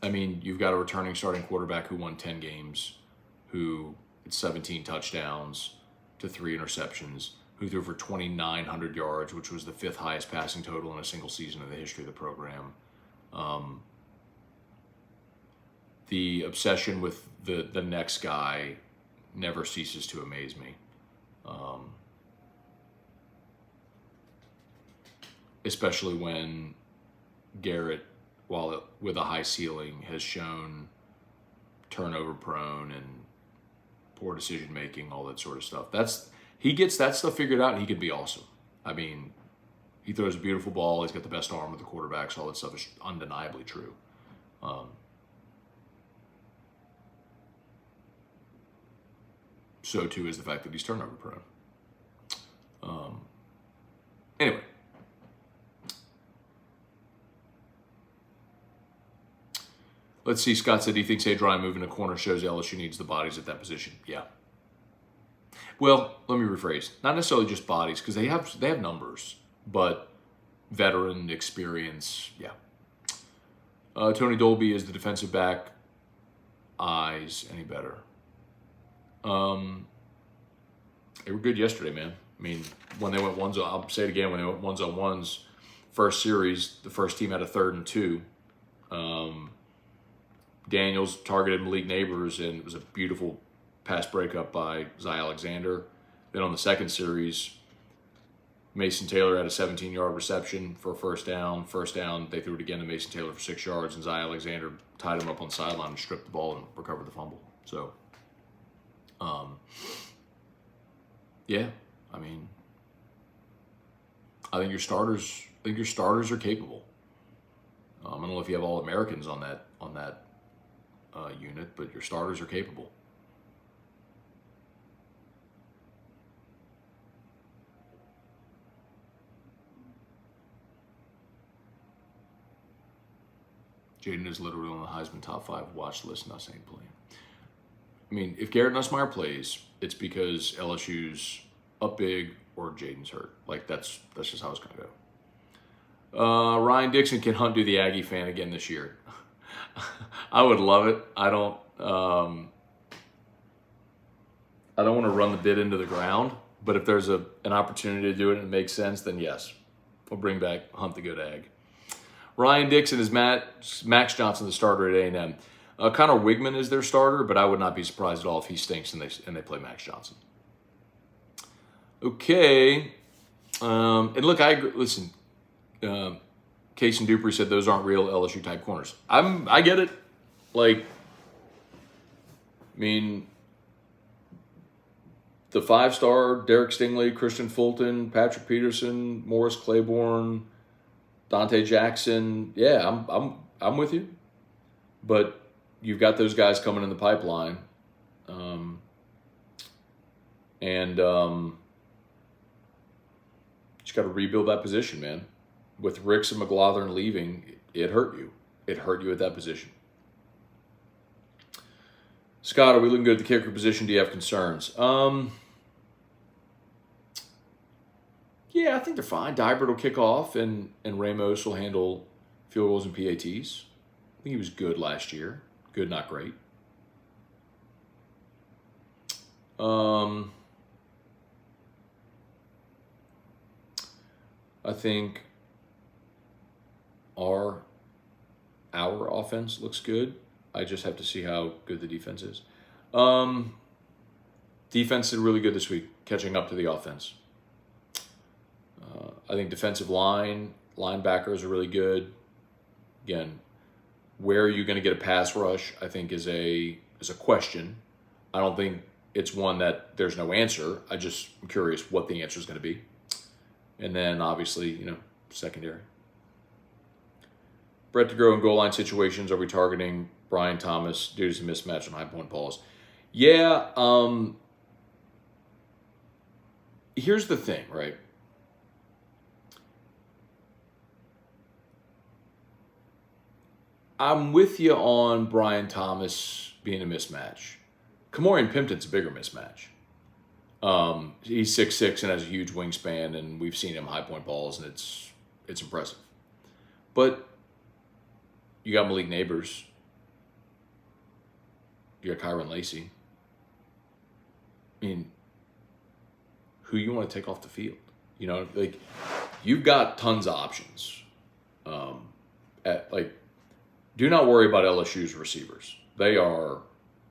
I mean, you've got a returning starting quarterback who won 10 games, who had 17 touchdowns to 3 interceptions, who threw for 2,900 yards, which was the 5th highest passing total in a single season in the history of the program. The obsession with the next guy never ceases to amaze me. Especially when Garrett, while with a high ceiling, has shown turnover prone and poor decision making, all that sort of stuff. He gets that stuff figured out, and he could be awesome. I mean, he throws a beautiful ball. He's got the best arm of the quarterbacks. All that stuff is undeniably true. So too is the fact that he's turnover prone. Anyway. Let's see. Scott said he thinks Adrian moving a corner shows LSU needs the bodies at that position. Yeah. Well, let me rephrase. Not necessarily just bodies, because they have numbers, but veteran experience. Yeah. Tony Dolby is the defensive back. Eyes any better? They were good yesterday, man. I mean, when they went ones, I'll say it again. When they went 1-on-1s, first series, the first team had a 3rd and 2. Daniels targeted Malik Neighbors, and it was a beautiful pass breakup by Zy Alexander. Then on the second series, Mason Taylor had a 17-yard reception for a first down. First down, they threw it again to Mason Taylor for 6 yards, and Zy Alexander tied him up on the sideline and stripped the ball and recovered the fumble. So, yeah, I mean, I think your starters are capable. I don't know if you have all Americans on that unit, but your starters are capable. Jaden is literally on the Heisman top 5 watch list. Nuss ain't playing. I mean, if Garrett Nussmeier plays, it's because LSU's up big or Jaden's hurt. Like, that's just how it's going to go. Ryan Dixon, can Hunt do the Aggie fan again this year? I would love it. I don't want to run the bid into the ground, but if there's an opportunity to do it and it makes sense, then yes, we'll bring back Hunt the Good Ag. Ryan Dixon is Max Johnson, the starter at A&M. Connor Wigman is their starter, but I would not be surprised at all if he stinks and they play Max Johnson. Okay, and look, I agree. Listen, Case and Dupree said those aren't real LSU type corners. I get it. Like, I mean, the 5-star Derek Stingley, Christian Fulton, Patrick Peterson, Morris Claiborne, Dante Jackson. Yeah, I'm with you. But you've got those guys coming in the pipeline. Just got to rebuild that position, man. With Ricks and McLaughlin leaving, it hurt you. It hurt you at that position. Scott, are we looking good at the kicker position? Do you have concerns? Yeah, I think they're fine. Dybert will kick off, and Ramos will handle field goals and PATs. I think he was good last year. Good, not great. I think our offense looks good. I just have to see how good the defense is. Defense did really good this week, catching up to the offense. I think defensive linebackers are really good. Again, where are you going to get a pass rush, I think is a question. I don't think it's one that there's no answer. I'm curious what the answer is going to be. And then obviously, secondary. Brett to grow in goal line situations. Are we targeting Brian Thomas due to a mismatch on high point balls? Yeah. Here's the thing, right? I'm with you on Brian Thomas being a mismatch. Kamorian Pimpton's a bigger mismatch. He's 6'6" and has a huge wingspan, and we've seen him high point balls, and it's impressive. But you got Malik Neighbors. You got Kyron Lacey. I mean, who you want to take off the field? You've got tons of options. Do not worry about LSU's receivers. They are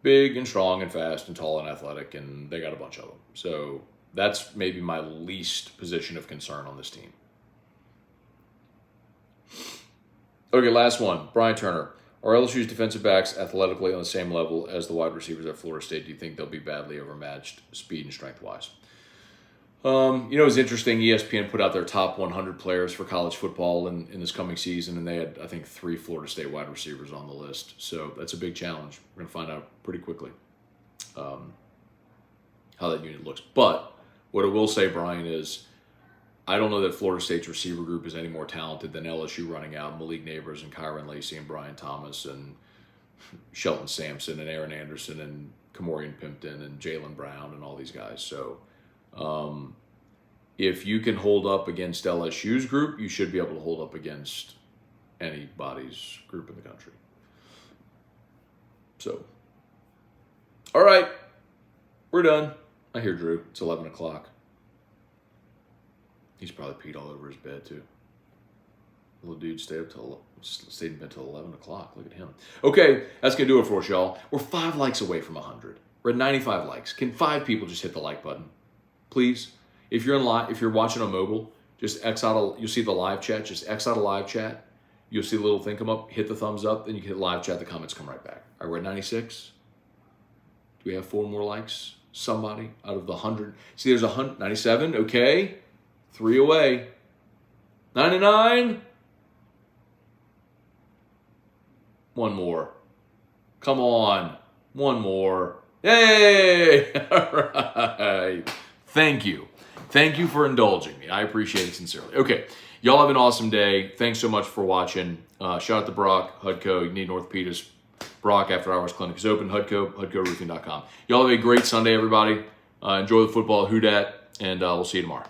big and strong and fast and tall and athletic, and they got a bunch of them. So that's maybe my least position of concern on this team. Okay, last one. Brian Turner. Are LSU's defensive backs athletically on the same level as the wide receivers at Florida State? Do you think they'll be badly overmatched speed and strength-wise? It's interesting. ESPN put out their top 100 players for college football in this coming season, and they had, I think, 3 Florida State wide receivers on the list. So that's a big challenge. We're going to find out pretty quickly how that unit looks. But what I will say, Brian, is I don't know that Florida State's receiver group is any more talented than LSU running out Malik Neighbors and Kyron Lacey and Brian Thomas and Shelton Sampson and Aaron Anderson and Kamorian Pimpton and Jalen Brown and all these guys. So if you can hold up against LSU's group, you should be able to hold up against anybody's group in the country. So, all right, we're done. I hear Drew. It's 11 o'clock. He's probably peed all over his bed, too. Little dude stayed in bed till 11 o'clock. Look at him. Okay, that's going to do it for us, y'all. We're 5 likes away from 100. We're at 95 likes. Can 5 people just hit the like button? Please. If you're watching on mobile, just you'll see the live chat. Just X out of live chat. You'll see the little thing come up. Hit the thumbs up. Then you can hit live chat. The comments come right back. All right, we're at 96. Do we have 4 more likes? Somebody out of the 100. See, there's 97. Okay. 3 away. 99. 1 more. Come on. 1 more. Yay! All right. Thank you. Thank you for indulging me. I appreciate it sincerely. Okay. Y'all have an awesome day. Thanks so much for watching. Shout out to Brock, HUDCO. You need an orthopedist. Brock After Hours Clinic is open. HUDCO, HUDCOroofing.com. Y'all have a great Sunday, everybody. Enjoy the football, Who Dat, and we'll see you tomorrow.